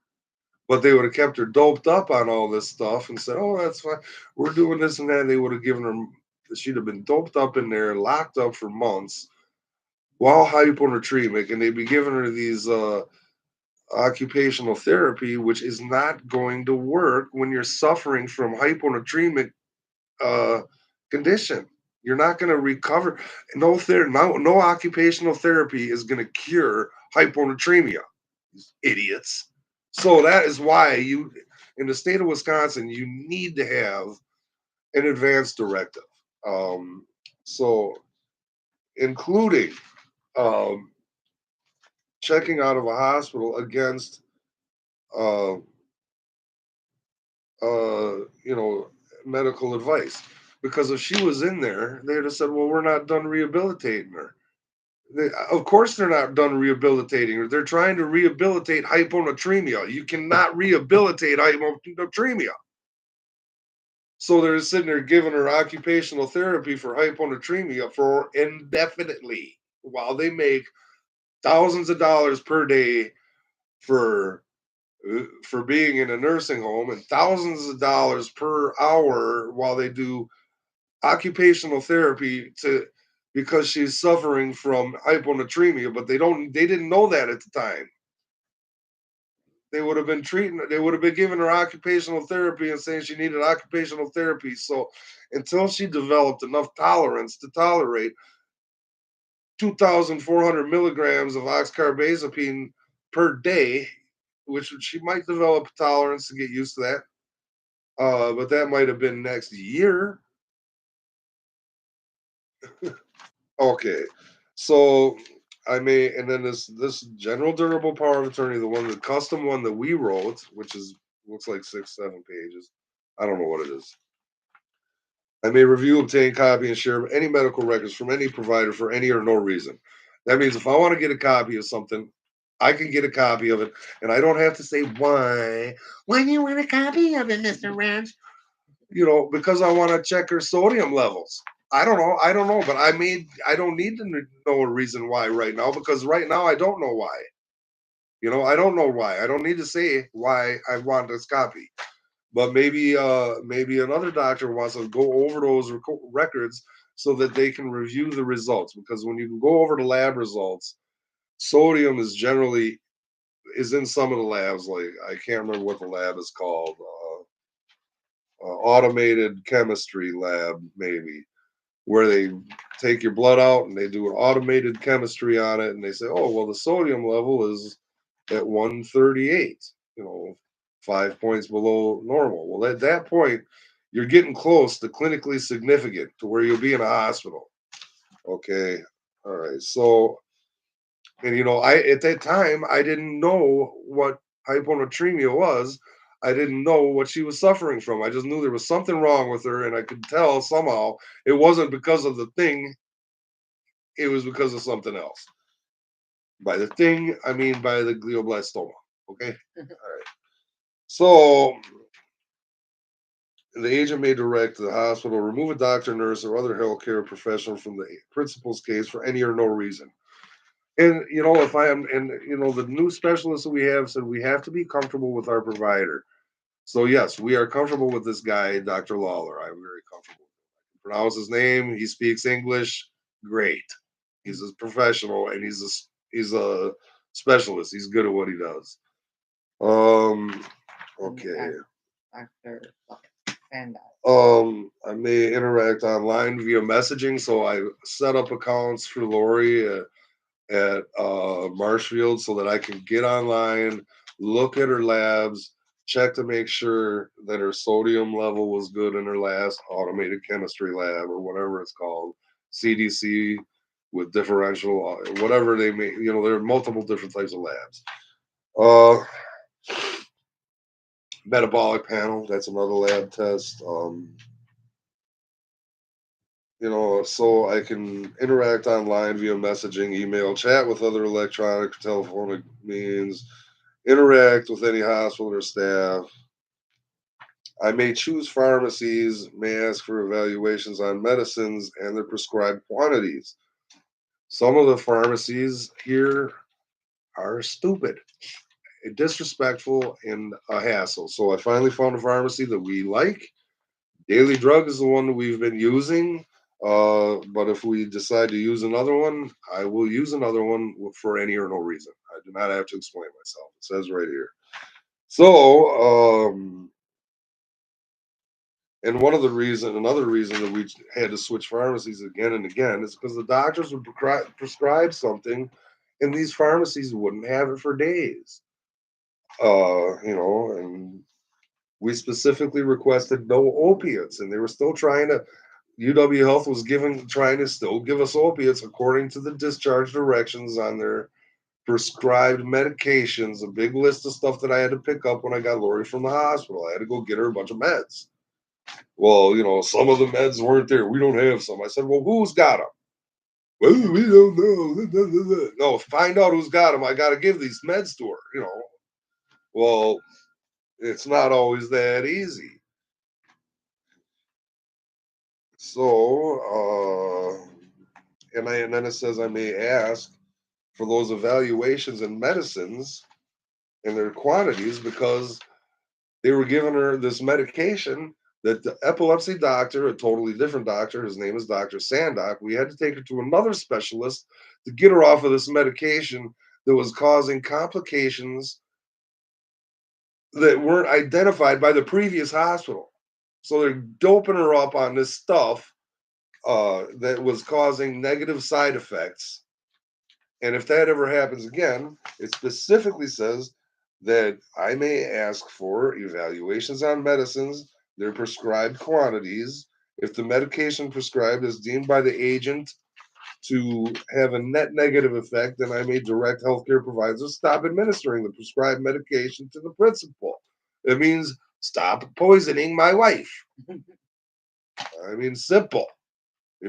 A: But they would have kept her doped up on all this stuff and said, "Oh, that's fine. We're doing this and that." And they would have given her. She'd have been doped up in there, locked up for months while hyponatremic, and they'd be giving her these occupational therapy, which is not going to work when you're suffering from hyponatremic uh, condition. You're not going to recover. No occupational therapy is going to cure hyponatremia. Idiots. So that is why in the state of Wisconsin, you need to have an advance directive. Um, so, including um, checking out of a hospital against, uh, you know, medical advice. Because if she was in there, they'd have said, "Well, we're not done rehabilitating her." Of course, they're not done rehabilitating her. They're trying to rehabilitate hyponatremia. You cannot rehabilitate hyponatremia. So they're sitting there giving her occupational therapy for hyponatremia for indefinitely while they make thousands of dollars per day for being in a nursing home and thousands of dollars per hour while they do occupational therapy to because she's suffering from hyponatremia, but they didn't know that at the time. They would have been giving her occupational therapy and saying she needed occupational therapy. So until she developed enough tolerance to tolerate 2,400 milligrams of oxcarbazepine per day, which she might develop tolerance to get used to that. But that might have been next year. Okay, so and then this general durable power of attorney, the custom one that we wrote, which is looks like 6, 7 pages. I don't know what it is. I may review, obtain, copy, and share any medical records from any provider for any or no reason. That means if I want to get a copy of something, I can get a copy of it, and I don't have to say why. Why do you want a copy of it, Mister Rench? Because I want to check her sodium levels. I don't know. I don't know, but I don't need to know a reason why right now because right now I don't know why. I don't know why. I don't need to say why I want this copy. But maybe another doctor wants to go over those records so that they can review the results because when you go over the lab results, sodium is in some of the labs. Like I can't remember what the lab is called. Automated chemistry lab, maybe, where they take your blood out and they do an automated chemistry on it, and they say, "Oh, well, the sodium level is at 138, 5 points below normal." Well, at that point, you're getting close to clinically significant to where you'll be in a hospital. Okay. All right. So, and I at that time I didn't know what hyponatremia was. I didn't know what she was suffering from. I just knew there was something wrong with her, and I could tell somehow it wasn't because of the thing, it was because of something else. By the thing, I mean by the glioblastoma. Okay? All right. So the agent may direct the hospital remove a doctor, nurse, or other healthcare professional from the principal's case for any or no reason. And if I am, and the new specialist that we have said we have to be comfortable with our provider. So yes, we are comfortable with this guy, Dr. Lawler. I'm very comfortable. I can pronounce his name. He speaks English. Great. He's a professional and he's a specialist. He's good at what he does. Okay.
B: Doctor and
A: I may interact online via messaging, so I set up accounts for Laurie at Marshfield so that I can get online, look at her labs, check to make sure that her sodium level was good in her last automated chemistry lab or whatever it's called, CDC with differential, whatever they may, there are multiple different types of labs. Uh, Metabolic panel, that's another lab test. So I can interact online via messaging, email, chat with other electronic, telephonic means, interact with any hospital or staff. I may choose pharmacies, may ask for evaluations on medicines and their prescribed quantities. Some of the pharmacies here are stupid, disrespectful, and a hassle. So I finally found a pharmacy that we like. Daily Drug is the one that we've been using. But if we decide to use another one, I will use another one for any or no reason. I do not have to explain myself. It says right here. So, and another reason that we had to switch pharmacies again and again is because the doctors would prescribe something, and these pharmacies wouldn't have it for days. And we specifically requested no opiates, and they were still trying to. UW Health was trying to still give us opiates according to the discharge directions on their prescribed medications. A big list of stuff that I had to pick up when I got Laurie from the hospital. I had to go get her a bunch of meds. Well, some of the meds weren't there. We don't have some. I said, well, who's got them? Well, we don't know. No, find out who's got them. I got to give these meds to her. Well, it's not always that easy. So, and then it says I may ask for those evaluations and medicines and their quantities because they were giving her this medication that the epilepsy doctor, a totally different doctor, his name is Dr. Sandok, we had to take her to another specialist to get her off of this medication that was causing complications that weren't identified by the previous hospital. So they're doping her up on this stuff that was causing negative side effects. And if that ever happens again, it specifically says that I may ask for evaluations on medicines, their prescribed quantities. If the medication prescribed is deemed by the agent to have a net negative effect, then I may direct healthcare providers to stop administering the prescribed medication to the principal. It means stop poisoning my wife. I mean, simple.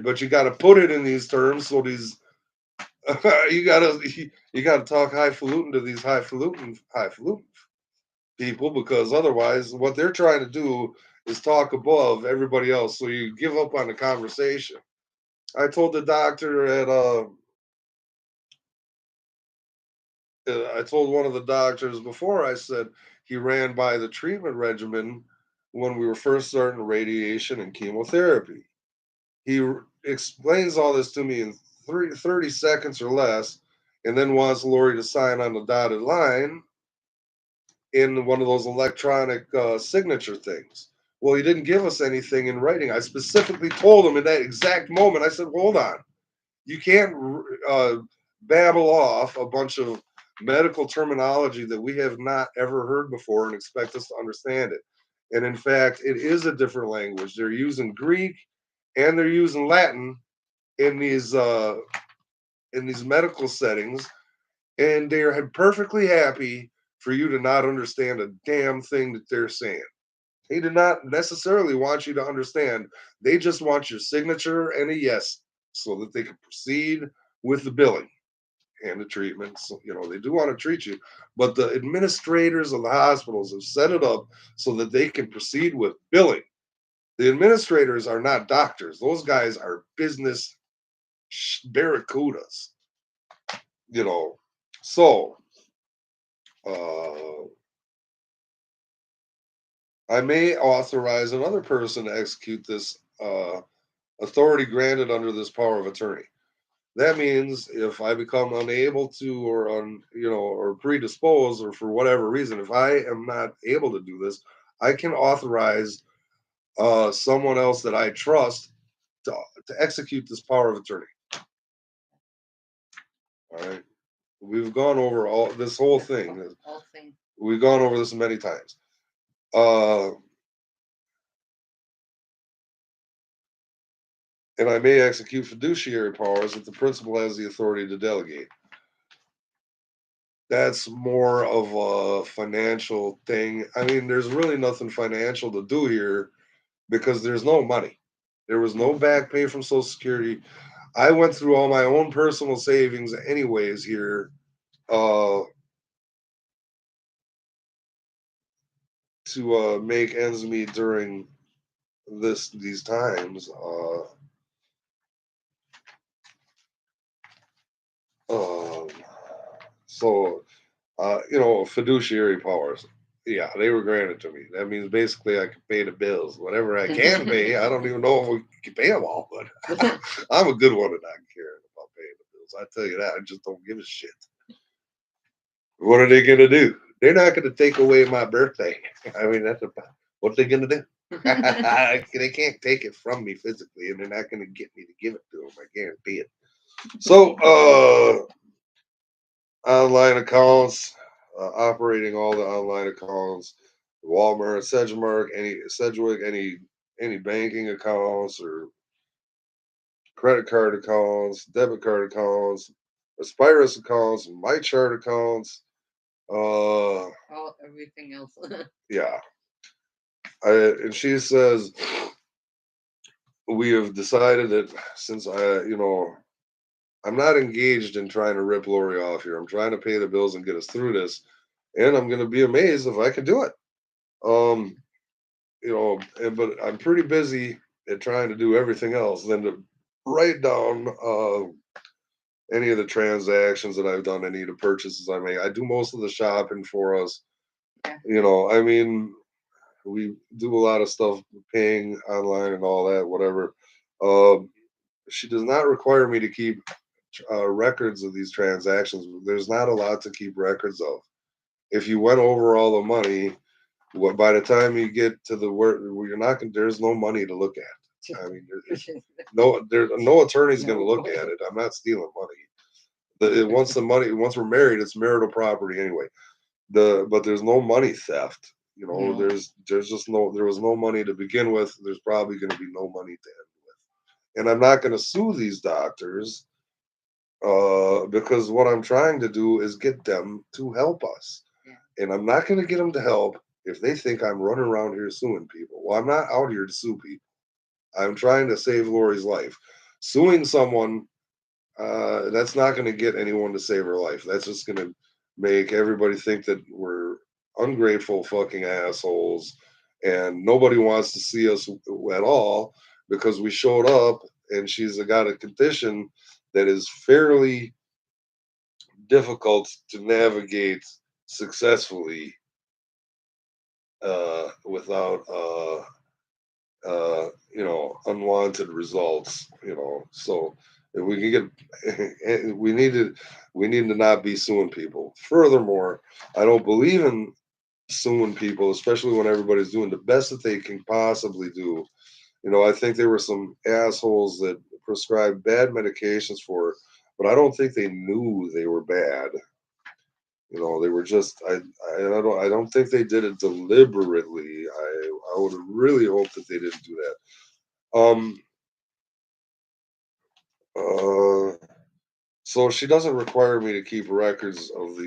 A: But you got to put it in these terms so these you gotta talk highfalutin to these highfalutin people, because otherwise what they're trying to do is talk above everybody else, so you give up on the conversation. I told the doctor I told one of the doctors before, I said he ran by the treatment regimen when we were first starting radiation and chemotherapy. He explains all this to me in 30 seconds or less, and then wants Laurie to sign on the dotted line in one of those electronic signature things. Well, he didn't give us anything in writing. I specifically told him in that exact moment, I said, hold on. You can't babble off a bunch of medical terminology that we have not ever heard before and expect us to understand it. And in fact, it is a different language. They're using Greek and they're using Latin in these medical settings, and they're perfectly happy for you to not understand a damn thing that they're saying. They do not necessarily want you to understand. They just want your signature and a yes so that they can proceed with the billing and the treatment. So, they do want to treat you, but the administrators of the hospitals have set it up so that they can proceed with billing. The administrators are not doctors. Those guys are business barracudas, you know. So, uh, I may authorize another person to execute this authority granted under this power of attorney. That means if I become unable to, or predisposed, or for whatever reason, if I am not able to do this, I can authorize someone else that I trust to execute this power of attorney. All right. We've gone over all this whole thing. We've gone over this many times. Uh, and I may execute fiduciary powers that the principal has the authority to delegate. That's more of a financial thing. I mean, there's really nothing financial to do here because there's no money. There was no back pay from Social Security. I went through all my own personal savings, anyways, here to make ends meet during these times. Um, so fiduciary powers. Yeah, they were granted to me. That means basically I can pay the bills, whatever I can pay. I don't even know if we can pay them all, but I'm a good one at not caring about paying the bills. I tell you that. I just don't give a shit. What are they going to do? They're not going to take away my birthday. I mean, that's about what they're going to do. They can't take it from me physically, and they're not going to get me to give it to them. I guarantee it. So, online accounts, operating all the online accounts, Walmart, Sedgwick, any banking accounts or credit card accounts, debit card accounts, Aspirus accounts, My Chart accounts.
B: Everything else.
A: Yeah. And she says we have decided that since I'm not engaged in trying to rip Laurie off here. I'm trying to pay the bills and get us through this, and I'm going to be amazed if I can do it. Um, but I'm pretty busy at trying to do everything else than to write down any of the transactions that I've done, any of the purchases I make. I do most of the shopping for us.
B: Yeah.
A: I mean, we do a lot of stuff, paying online and all that, whatever. Um, she does not require me to keep records of these transactions. There's not a lot to keep records of. If you went over all the money, by the time you get to the work, you're not going. There's no money to look at. I mean, there's no attorney's going to look at it. I'm not stealing money. Once we're married, it's marital property anyway. But there's no money theft.
B: No.
A: There was no money to begin with. There's probably going to be no money to end with. And I'm not going to sue these doctors because what I'm trying to do is get them to help us. Yeah. And I'm not going to get them to help if they think I'm running around here suing people. Well, I'm not out here to sue people. I'm trying to save Laurie's life. Suing someone, that's not going to get anyone to save her life. That's just going to make everybody think that we're ungrateful fucking assholes and nobody wants to see us at all because we showed up and she's got a condition that is fairly difficult to navigate successfully without unwanted results. So if we can get, we need to not be suing people. Furthermore, I don't believe in suing people, especially when everybody's doing the best that they can possibly do. I think there were some assholes that prescribed bad medications for her, but I don't think they knew they were bad. They were just I don't think they did it deliberately. I would really hope that they didn't do that. Uh so she doesn't require me to keep records of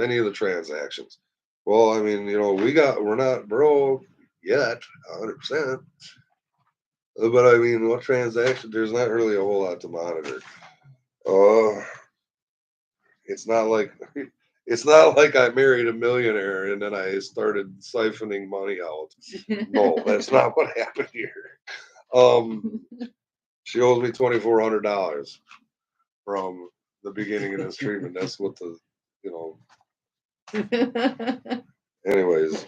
A: any of the transactions. Well, I mean, we're not broke yet, 100%. But I mean, what transaction? There's not really a whole lot to monitor. Uh It's not like it's not like I married a millionaire and then I started siphoning money out. No, that's not what happened here. Um, she owes me $2,400 from the beginning of this treatment. That's what you know. Anyways,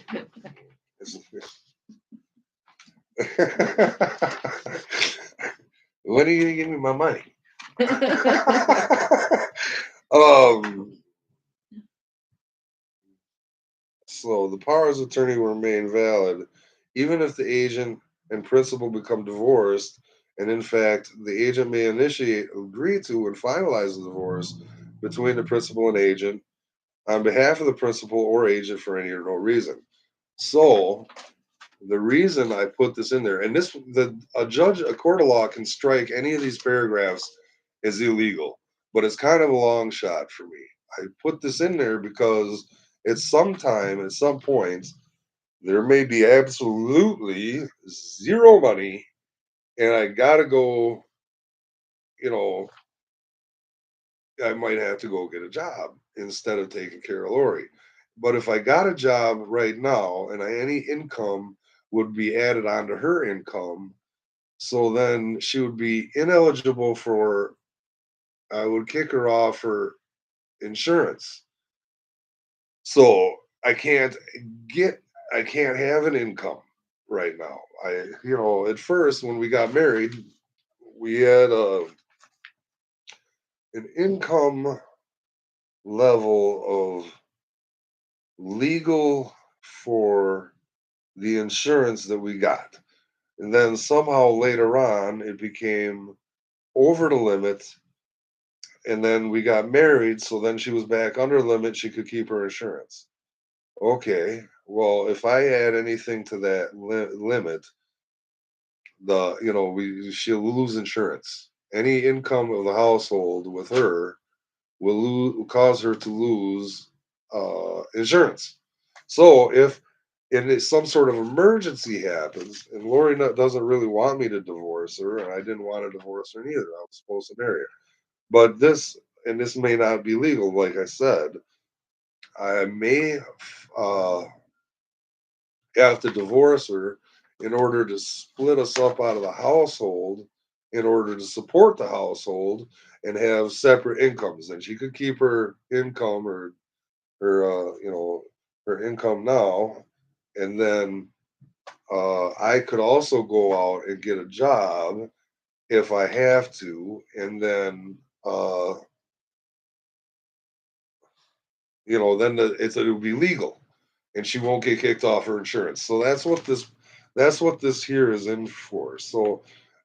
A: when are you gonna give me my money? um. So the powers of attorney will remain valid, even if the agent and principal become divorced, and in fact, the agent may agree to, and finalize the divorce between the principal and agent on behalf of the principal or agent for any or no reason. So The reason I put this in there, and a court of law can strike any of these paragraphs as illegal, but it's kind of a long shot for me. I put this in there because at some point, there may be absolutely zero money, and I gotta go, you know, I might have to go get a job instead of taking care of Lori. But if I got a job right now and any income would be added onto her income, so then she would be ineligible for, I would kick her off for insurance. So I can't get, I can't have an income right now. At first when we got married, we had an income level of legal for the insurance that we got. And then somehow later on, it became over the limit. And then we got married. So then she was back under limit. She could keep her insurance. Okay. Well, if I add anything to that limit, she'll lose insurance. Any income of the household with her will cause her to lose insurance. So if some sort of emergency happens, and Lori doesn't really want me to divorce her, and I didn't want to divorce her either. I was supposed to marry her, but this may not be legal. Like I said, I may uh, have to divorce her in order to split us up out of the household, in order to support the household and have separate incomes. And she could keep her income or her income now, and then I could also go out and get a job if I have to, and then it will be legal, and she won't get kicked off her insurance. So that's what this here is in for. So,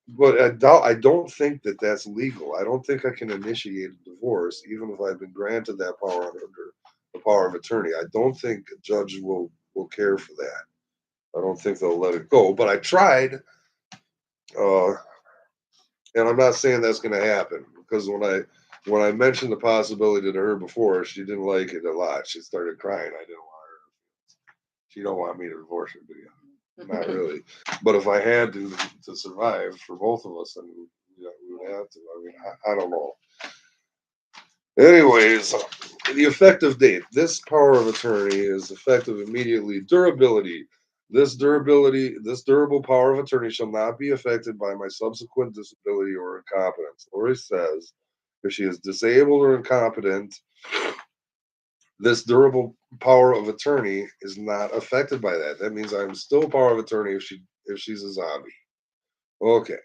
A: but I don't think that that's legal. I don't think I can initiate a divorce, even if I've been granted that power under the power of attorney. I don't think a judge will care for that. I don't think they'll let it go. But I tried, uh, and I'm not saying that's going to happen because when I mentioned the possibility to her before, she didn't like it a lot. She started crying. I didn't want her. She don't want me to divorce her, do you? Not really. But if I had to survive for both of us, then we would have to. I mean, I don't know. Anyways, the effective date. This power of attorney is effective immediately. Durability. This durable power of attorney shall not be affected by my subsequent disability or incompetence. Laurie says if she is disabled or incompetent, this durable power of attorney is not affected by that. That means I'm still power of attorney if she's a zombie. Okay.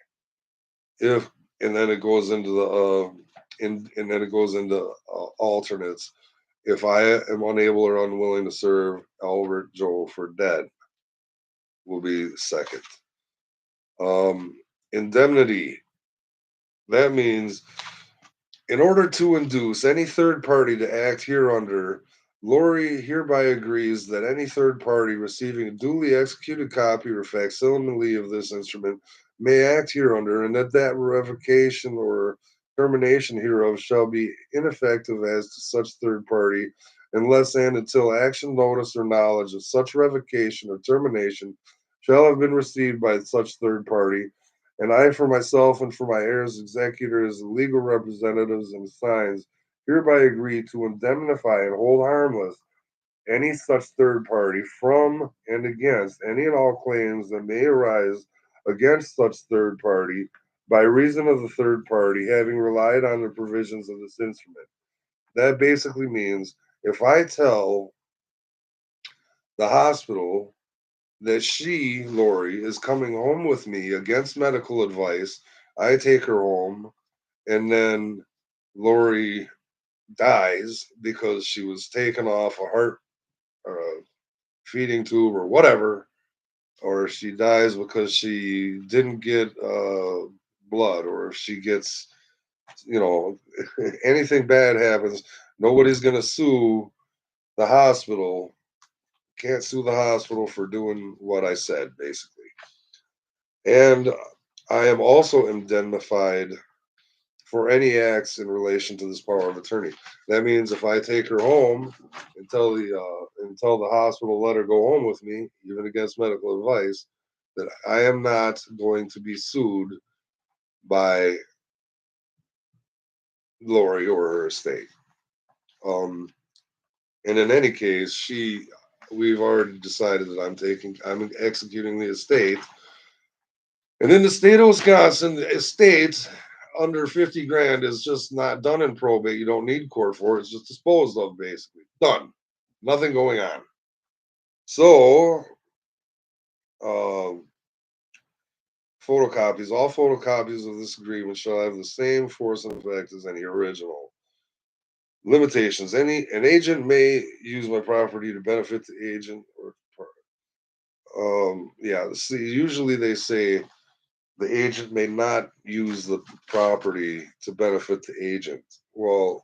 A: If and then it goes into the and then it goes into alternates. If I am unable or unwilling to serve, Albert Joe for dead will be second. Indemnity. That means in order to induce any third party to act hereunder, Laurie hereby agrees that any third party receiving a duly executed copy or facsimile of this instrument may act hereunder, and that revocation or termination hereof shall be ineffective as to such third party unless and until action, notice, or knowledge of such revocation or termination shall have been received by such third party, and I, for myself and for my heirs, executors, and legal representatives, and assigns, hereby agree to indemnify and hold harmless any such third party from and against any and all claims that may arise against such third party by reason of the third party having relied on the provisions of this instrument. That basically means if I tell the hospital that Laurie, is coming home with me against medical advice, I take her home, and then Laurie dies because she was taken off a heart or a feeding tube or whatever, or she dies because she didn't get blood, or if she gets, you know, anything bad happens, nobody's going to sue the hospital can't sue the hospital for doing what I said, basically. And I am also indemnified for any acts in relation to this power of attorney. That means if I take her home and tell the hospital let her go home with me, even against medical advice, that I am not going to be sued by Laurie or her estate. Um, and in any case, we've already decided that I'm executing the estate. And in the state of Wisconsin, the estate under 50 grand is just not done in probate. You don't need court for it. It's just disposed of, basically. Done. Nothing going on. So, uh, all photocopies of this agreement shall have the same force and effect as any original. Limitations. An agent may use my property to benefit the agent or yeah, see, usually they say the agent may not use the property to benefit the agent. Well,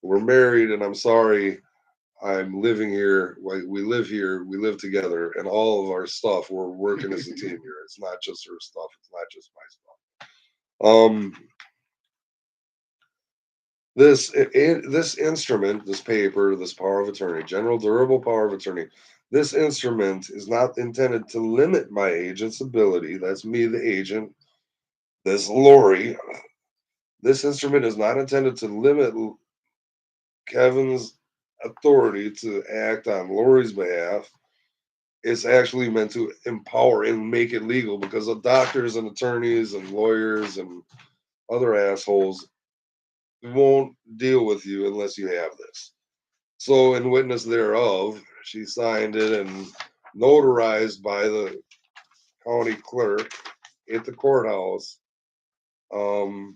A: we're married, and I'm sorry, I'm living here. We live here. We live together, and all of our stuff. We're working as a team here. It's not just her stuff. It's not just my stuff. This instrument, this paper, this power of attorney, general durable power of attorney. This instrument is not intended to limit my agent's ability. That's me, the agent. This Laurie. This instrument is not intended to limit Kevin's authority to act on Laurie's behalf. It's actually meant to empower and make it legal because of doctors and attorneys and lawyers and other assholes won't deal with you unless you have this. So, in witness thereof, she signed it and notarized by the county clerk at the courthouse. Um,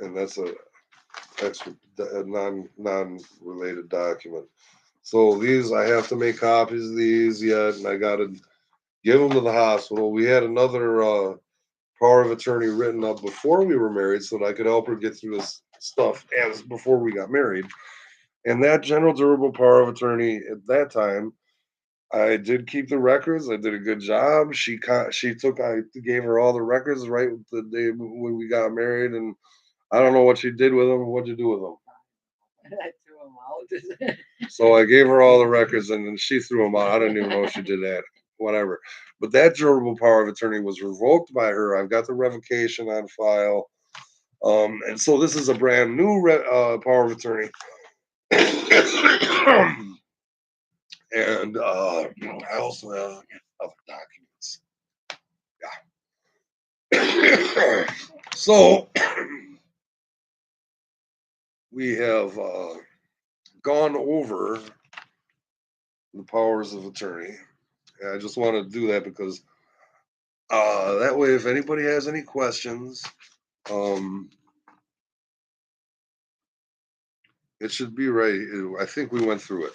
A: and that's a non related document. So these I have to make copies of these yet, and I got to give them to the hospital. We had another power of attorney written up before we were married, so that I could help her get through this stuff as before we got married. And that general durable power of attorney at that time, I did keep the records. I did a good job. I gave her all the records right the day when we got married, and I don't know what she did with them. What'd you do with them?
B: I threw them out.
A: So I gave her all the records, and then she threw them out. I didn't even know she did that. Whatever. But that durable power of attorney was revoked by her. I've got the revocation on file. And so this is a brand new power of attorney. And I also have other documents. Yeah. So we have gone over the powers of attorney. And I just want to do that because that way, if anybody has any questions, um, it should be right. I think we went through it.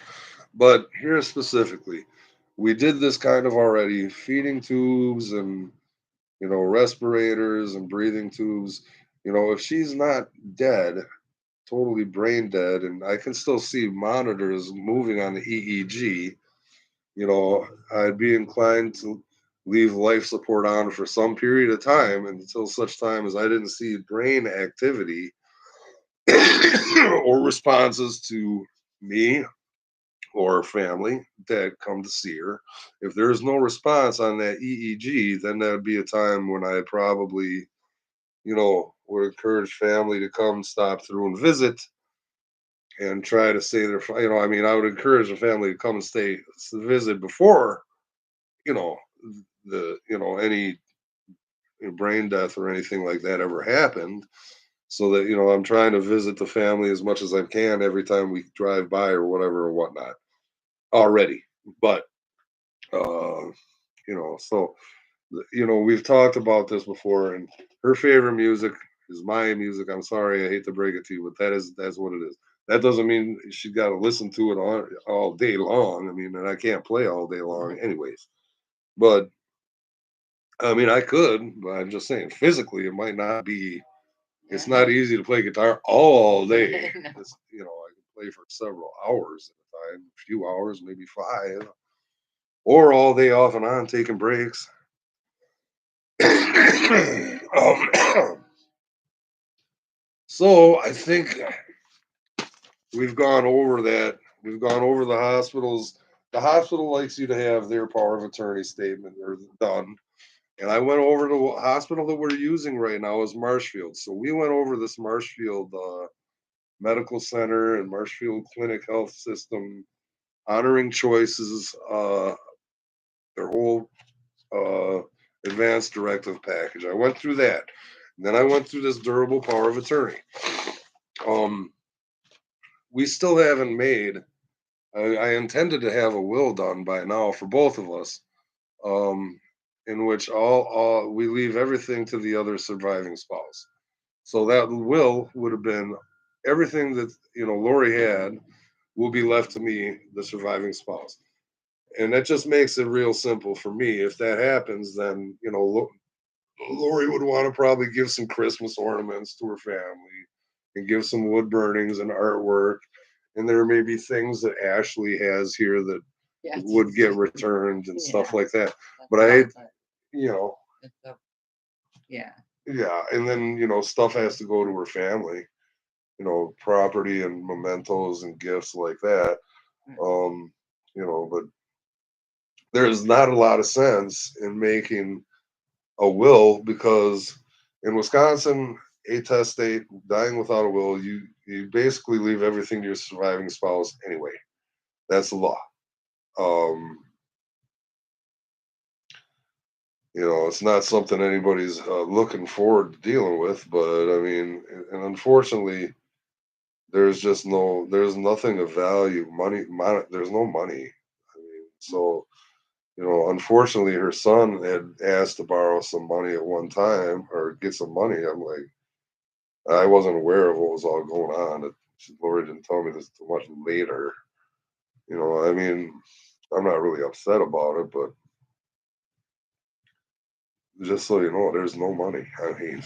A: But here specifically, we did this kind of already feeding tubes and, respirators and breathing tubes. If she's not dead, totally brain dead, and I can still see monitors moving on the EEG, I'd be inclined to leave life support on for some period of time until such time as I didn't see brain activity or responses to me or family that come to see her. If there's no response on that EEG, then that would be a time when I probably, would encourage family to come stop through and visit and try to say I would encourage the family to come and visit before, you know, any brain death or anything like that ever happened. So that, I'm trying to visit the family as much as I can every time we drive by or whatever or whatnot already. But, uh, so, we've talked about this before, and her favorite music is my music. I'm sorry, I hate to break it to you, but that's what it is. That doesn't mean she got to listen to it all day long. I mean, and I can't play all day long, anyways. But I mean, I could, but I'm just saying, physically, it might not be. It's not easy to play guitar all day. I can play for several hours at a time, a few hours, maybe 5, or all day off and on taking breaks. um, so I think we've gone over that. We've gone over the hospitals. The hospital likes you to have their power of attorney statement or done. And I went over to the hospital that we're using right now is Marshfield. So we went over this Marshfield Medical Center and Marshfield Clinic Health System honoring choices, their whole uh, advanced directive package. I went through that. And then I went through this durable power of attorney. Um, we still haven't made. I intended to have a will done by now for both of us, um, in which all we leave everything to the other surviving spouse. So that will would have been everything that Laurie had will be left to me, the surviving spouse, and that just makes it real simple for me. If that happens, then Laurie would want to probably give some Christmas ornaments to her family and give some wood burnings and artwork. And there may be things that Ashley has here that would get returned and stuff like that. But you know,
B: yeah.
A: Yeah. And then, stuff has to go to her family, property and mementos and gifts like that. But there's not a lot of sense in making a will because in Wisconsin, a test state, dying without a will, you basically leave everything to your surviving spouse anyway. That's the law. Um, it's not something anybody's looking forward to dealing with, but I mean, and unfortunately, there's nothing of value. There's no money. I mean, so unfortunately, her son had asked to borrow some money at one time or get some money. I'm like, I wasn't aware of what was all going on. Lori didn't tell me this too much later. I mean, I'm not really upset about it, but just so you know, there's no money. I mean,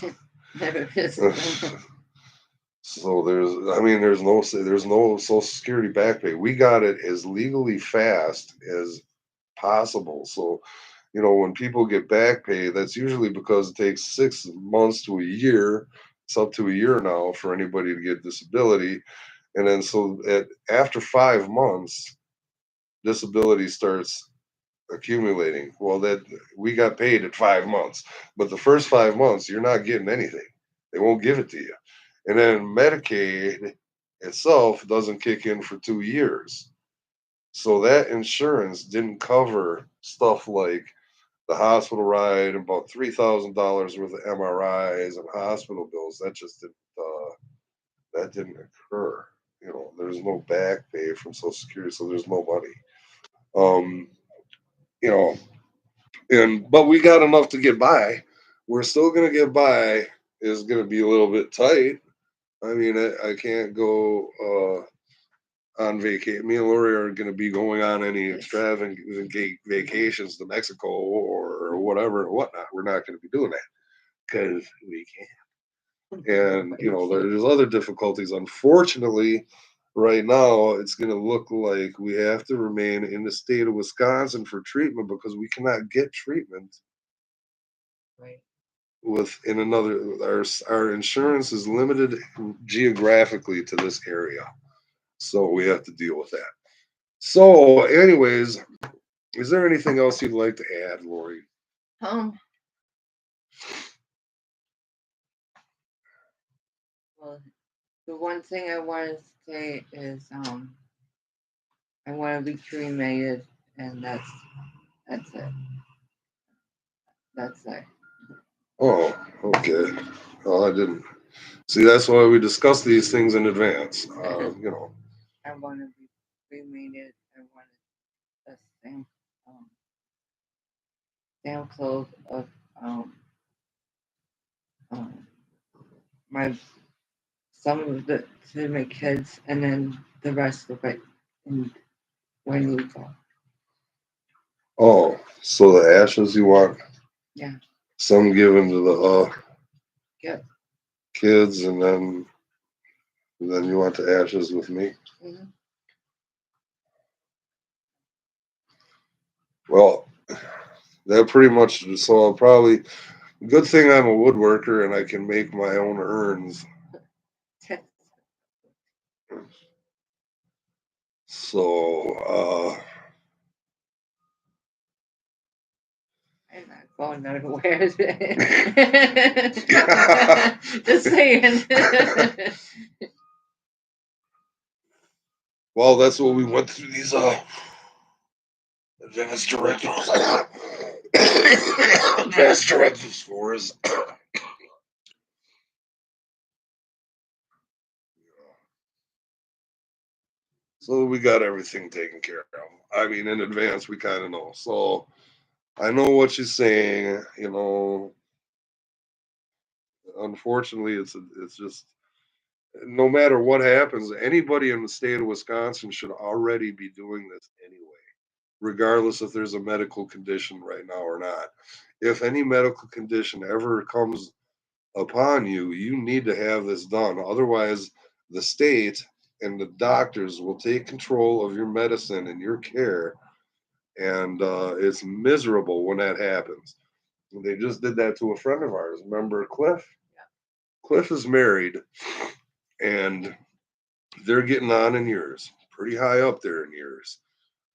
A: so there's no Social Security back pay. We got it as legally fast as possible. So, when people get back pay, that's usually because it takes 6 months to a year. It's up to a year now for anybody to get disability. And then after 5 months, disability starts accumulating. Well, that we got paid at 5 months, but the first 5 months, you're not getting anything. They won't give it to you. And then Medicaid itself doesn't kick in for 2 years. So that insurance didn't cover stuff like the hospital ride, about $3,000 worth of MRIs and hospital bills. That didn't occur. There's no back pay from Social Security, so there's no money. Um, you know, but we got enough to get by. We're still gonna get by. Is gonna be a little bit tight. I mean, I can't go on vacation. Me and Laurie aren't going to be going on any extravagant vacations to Mexico or whatever and whatnot. We're not going to be doing that because we can't. And there's other difficulties. Unfortunately, right now it's going to look like we have to remain in the state of Wisconsin for treatment because we cannot get treatment.
B: Right.
A: Within another, our insurance is limited geographically to this area, so we have to deal with that. So, anyways, is there anything else you'd like to add, Laurie?
B: Well, the one thing I want to say is I want to be cremated, and that's it. That's it.
A: Oh, okay. Well, I didn't see. That's why we discuss these things in advance.
B: I want to be cremated. I want the same clothes of my some of the to my kids, and then the rest of it in when we go.
A: Oh, so the ashes you want?
B: Yeah.
A: Some given to the
B: Yep.
A: kids, and then Then you want the ashes with me?
B: Hmm.
A: Well, that pretty much. So I'll probably. Good thing I'm a woodworker and I can make my own urns. So,
B: I'm not going nowhere. Just saying.
A: well, that's what we went through these advanced directives. Advanced directives for is. So we got everything taken care of. I mean, in advance, we kind of know. So I know what she's saying. Unfortunately, it's just no matter what happens, anybody in the state of Wisconsin should already be doing this anyway, regardless if there's a medical condition right now or not. If any medical condition ever comes upon you, you need to have this done. Otherwise, the state and the doctors will take control of your medicine and your care, and it's miserable when that happens. They just did that to a friend of ours. Remember Cliff? Cliff is married, and they're getting on in years, pretty high up there in years.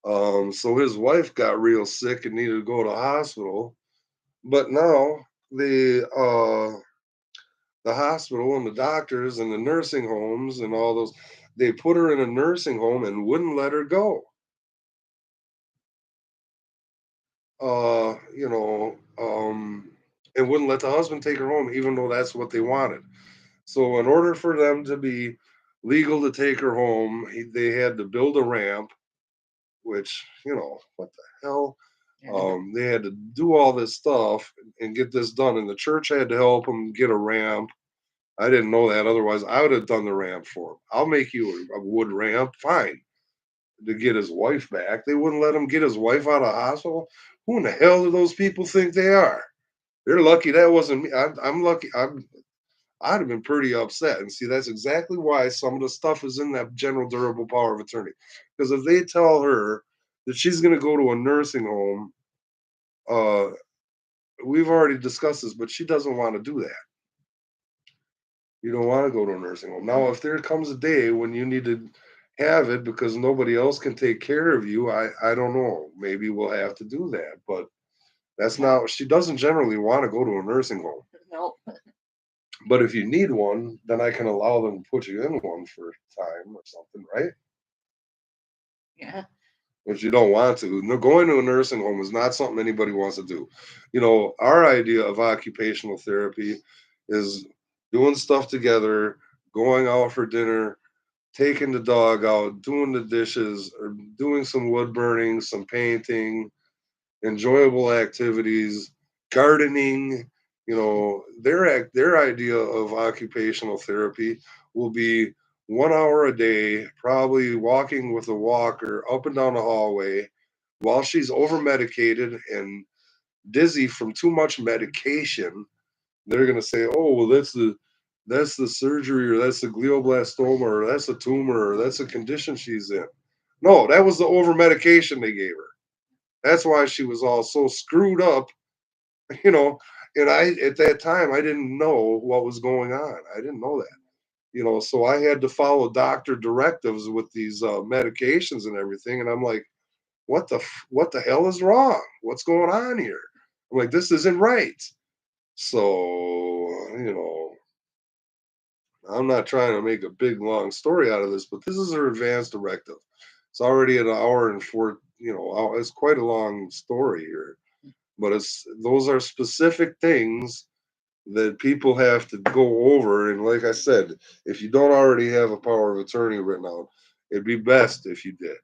A: So his wife got real sick and needed to go to the hospital, but now the hospital and the doctors and the nursing homes and all those, they put her in a nursing home and wouldn't let her go. You know, and wouldn't let the husband take her home, even though that's what they wanted. So, in order for them to be legal to take her home, they had to build a ramp, which, what the hell? They had to do all this stuff and get this done, and the church had to help them get a ramp. I didn't know that. Otherwise, I would have done the ramp for him. I'll make you a wood ramp, fine, to get his wife back. They wouldn't let him get his wife out of the hospital. Who in the hell do those people think they are? They're lucky that wasn't me. I'm lucky. I'd have been pretty upset. And see, that's exactly why some of the stuff is in that general durable power of attorney. Because if they tell her that she's going to go to a nursing home, uh, we've already discussed this, but she doesn't want to do that. You don't want to go to a nursing home. Now, if there comes a day when you need to have it because nobody else can take care of you, I don't know. Maybe we'll have to do that. But that's not, she doesn't generally want to go to a nursing home.
B: Nope.
A: But if you need one, then I can allow them to put you in one for time or something, right?
B: Yeah.
A: But you don't want to. No, going to a nursing home is not something anybody wants to do. Our idea of occupational therapy is doing stuff together, going out for dinner, taking the dog out, doing the dishes, or doing some wood burning, some painting, enjoyable activities, gardening. Their idea of occupational therapy will be 1 hour a day, probably walking with a walker up and down the hallway while she's over medicated and dizzy from too much medication. They're gonna say, "Oh, well, that's the surgery, or that's the glioblastoma, or that's a tumor, or that's a condition she's in." No, that was the over medication they gave her. That's why she was all so screwed up, you know. And I, at that time, I didn't know what was going on. I didn't know that, so I had to follow doctor directives with these medications and everything. And I'm like, what the hell is wrong? What's going on here? I'm like, this isn't right. So, I'm not trying to make a big long story out of this, but this is her advanced directive. It's already an hour and four. It's quite a long story here, but those are specific things that people have to go over. And like I said, if you don't already have a power of attorney written out, it'd be best if you did,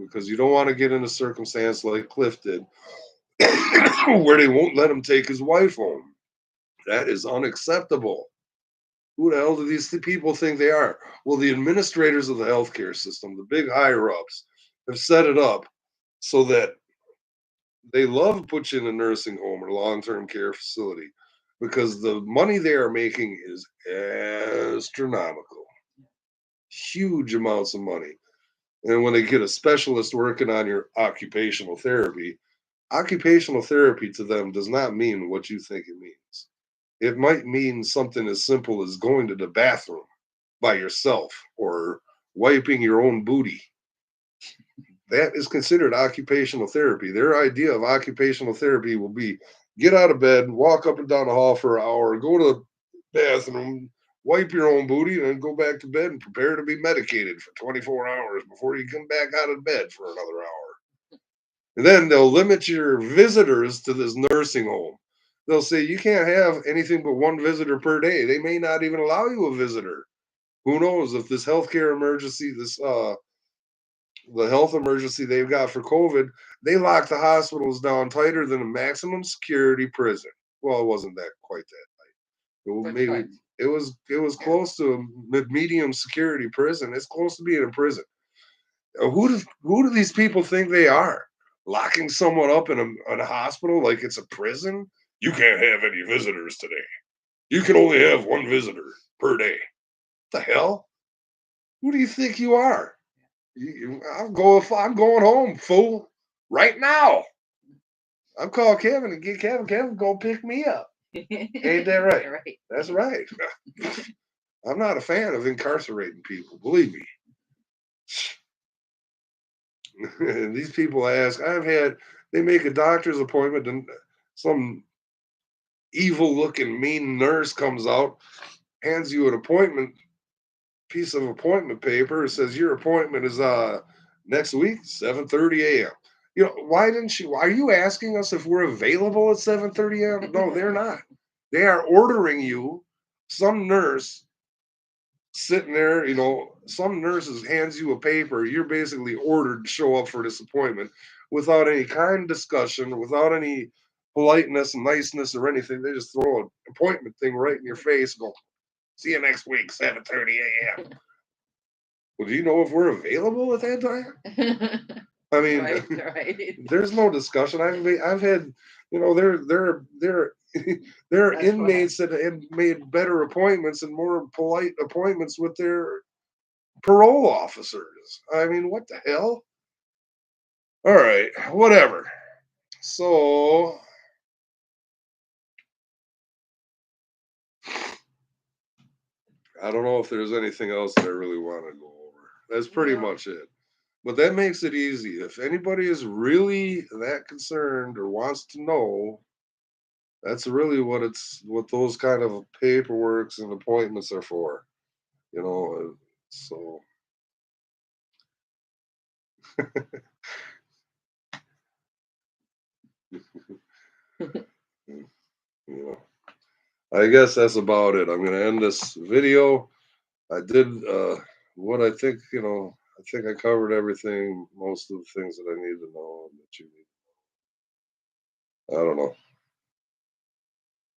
A: because you don't want to get in a circumstance like Cliff did, where they won't let him take his wife home. That is unacceptable. Who the hell do these people think they are? Well, the administrators of the healthcare system, the big higher ups, have set it up so that they love to put you in a nursing home or long term care facility because the money they are making is astronomical. huge amounts of money. And when they get a specialist working on your occupational therapy to them does not mean what you think it means. It might mean something as simple as going to the bathroom by yourself or wiping your own booty. That is considered occupational therapy. Their idea of occupational therapy will be get out of bed, walk up and down the hall for an hour, go to the bathroom, wipe your own booty, and then go back to bed and prepare to be medicated for 24 hours before you come back out of bed for another hour. And then they'll limit your visitors to this nursing home. They'll say you can't have anything but one visitor per day. They may not even allow you a visitor. Who knows if this healthcare emergency, the health emergency they've got for COVID, they locked the hospitals down tighter than a maximum security prison. Well, it wasn't that quite that. Maybe it was
B: Yeah.
A: close to a medium security prison. It's close to being a prison. Who do these people think they are? Locking someone up in a hospital like it's a prison? You can't have any visitors today. You can only have one visitor per day. What the hell? Who do you think you are? I'm going home, fool. Right now. I'm calling Kevin and get Kevin. Kevin go pick me up. Ain't that right?
B: Right.
A: That's right. I'm not a fan of incarcerating people. Believe me. And these people ask. They make a doctor's appointment and some evil looking mean nurse comes out, hands you an appointment piece of appointment paper. It says your appointment is next week, 7:30 a.m. Why didn't you? Are you asking us if we're available at 7:30 a.m.? No, they're not. They are ordering you. Some nurse sitting there, some nurses hands you a paper. You're basically ordered to show up for this appointment without any kind of discussion, without any politeness, niceness, or anything. They just throw an appointment thing right in your face. And go, see you next week, 7:30 a.m. Well, do you know if we're available at that time? I mean,
B: Right.
A: there's no discussion. I've had, there are
B: That's
A: inmates that have made better appointments and more polite appointments with their parole officers. I mean, what the hell? All right, whatever. So I don't know if there's anything else that I really want to go over. That's pretty
B: No.
A: much it. But that makes it easy. If anybody is really that concerned or wants to know, that's really what those kind of paperworks and appointments are for. So you know, I guess that's about it. I'm gonna end this video. I did what I think, I think I covered everything, most of the things that I need to know and that you need. I don't know.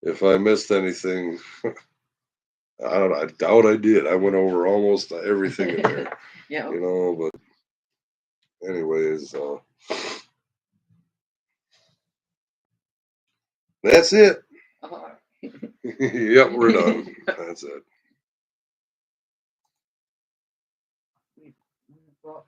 A: If I missed anything, I don't know. I doubt I did. I went over almost everything in there.
B: Yeah.
A: But anyways, that's it. Yep, we're done. That's it.
B: Well,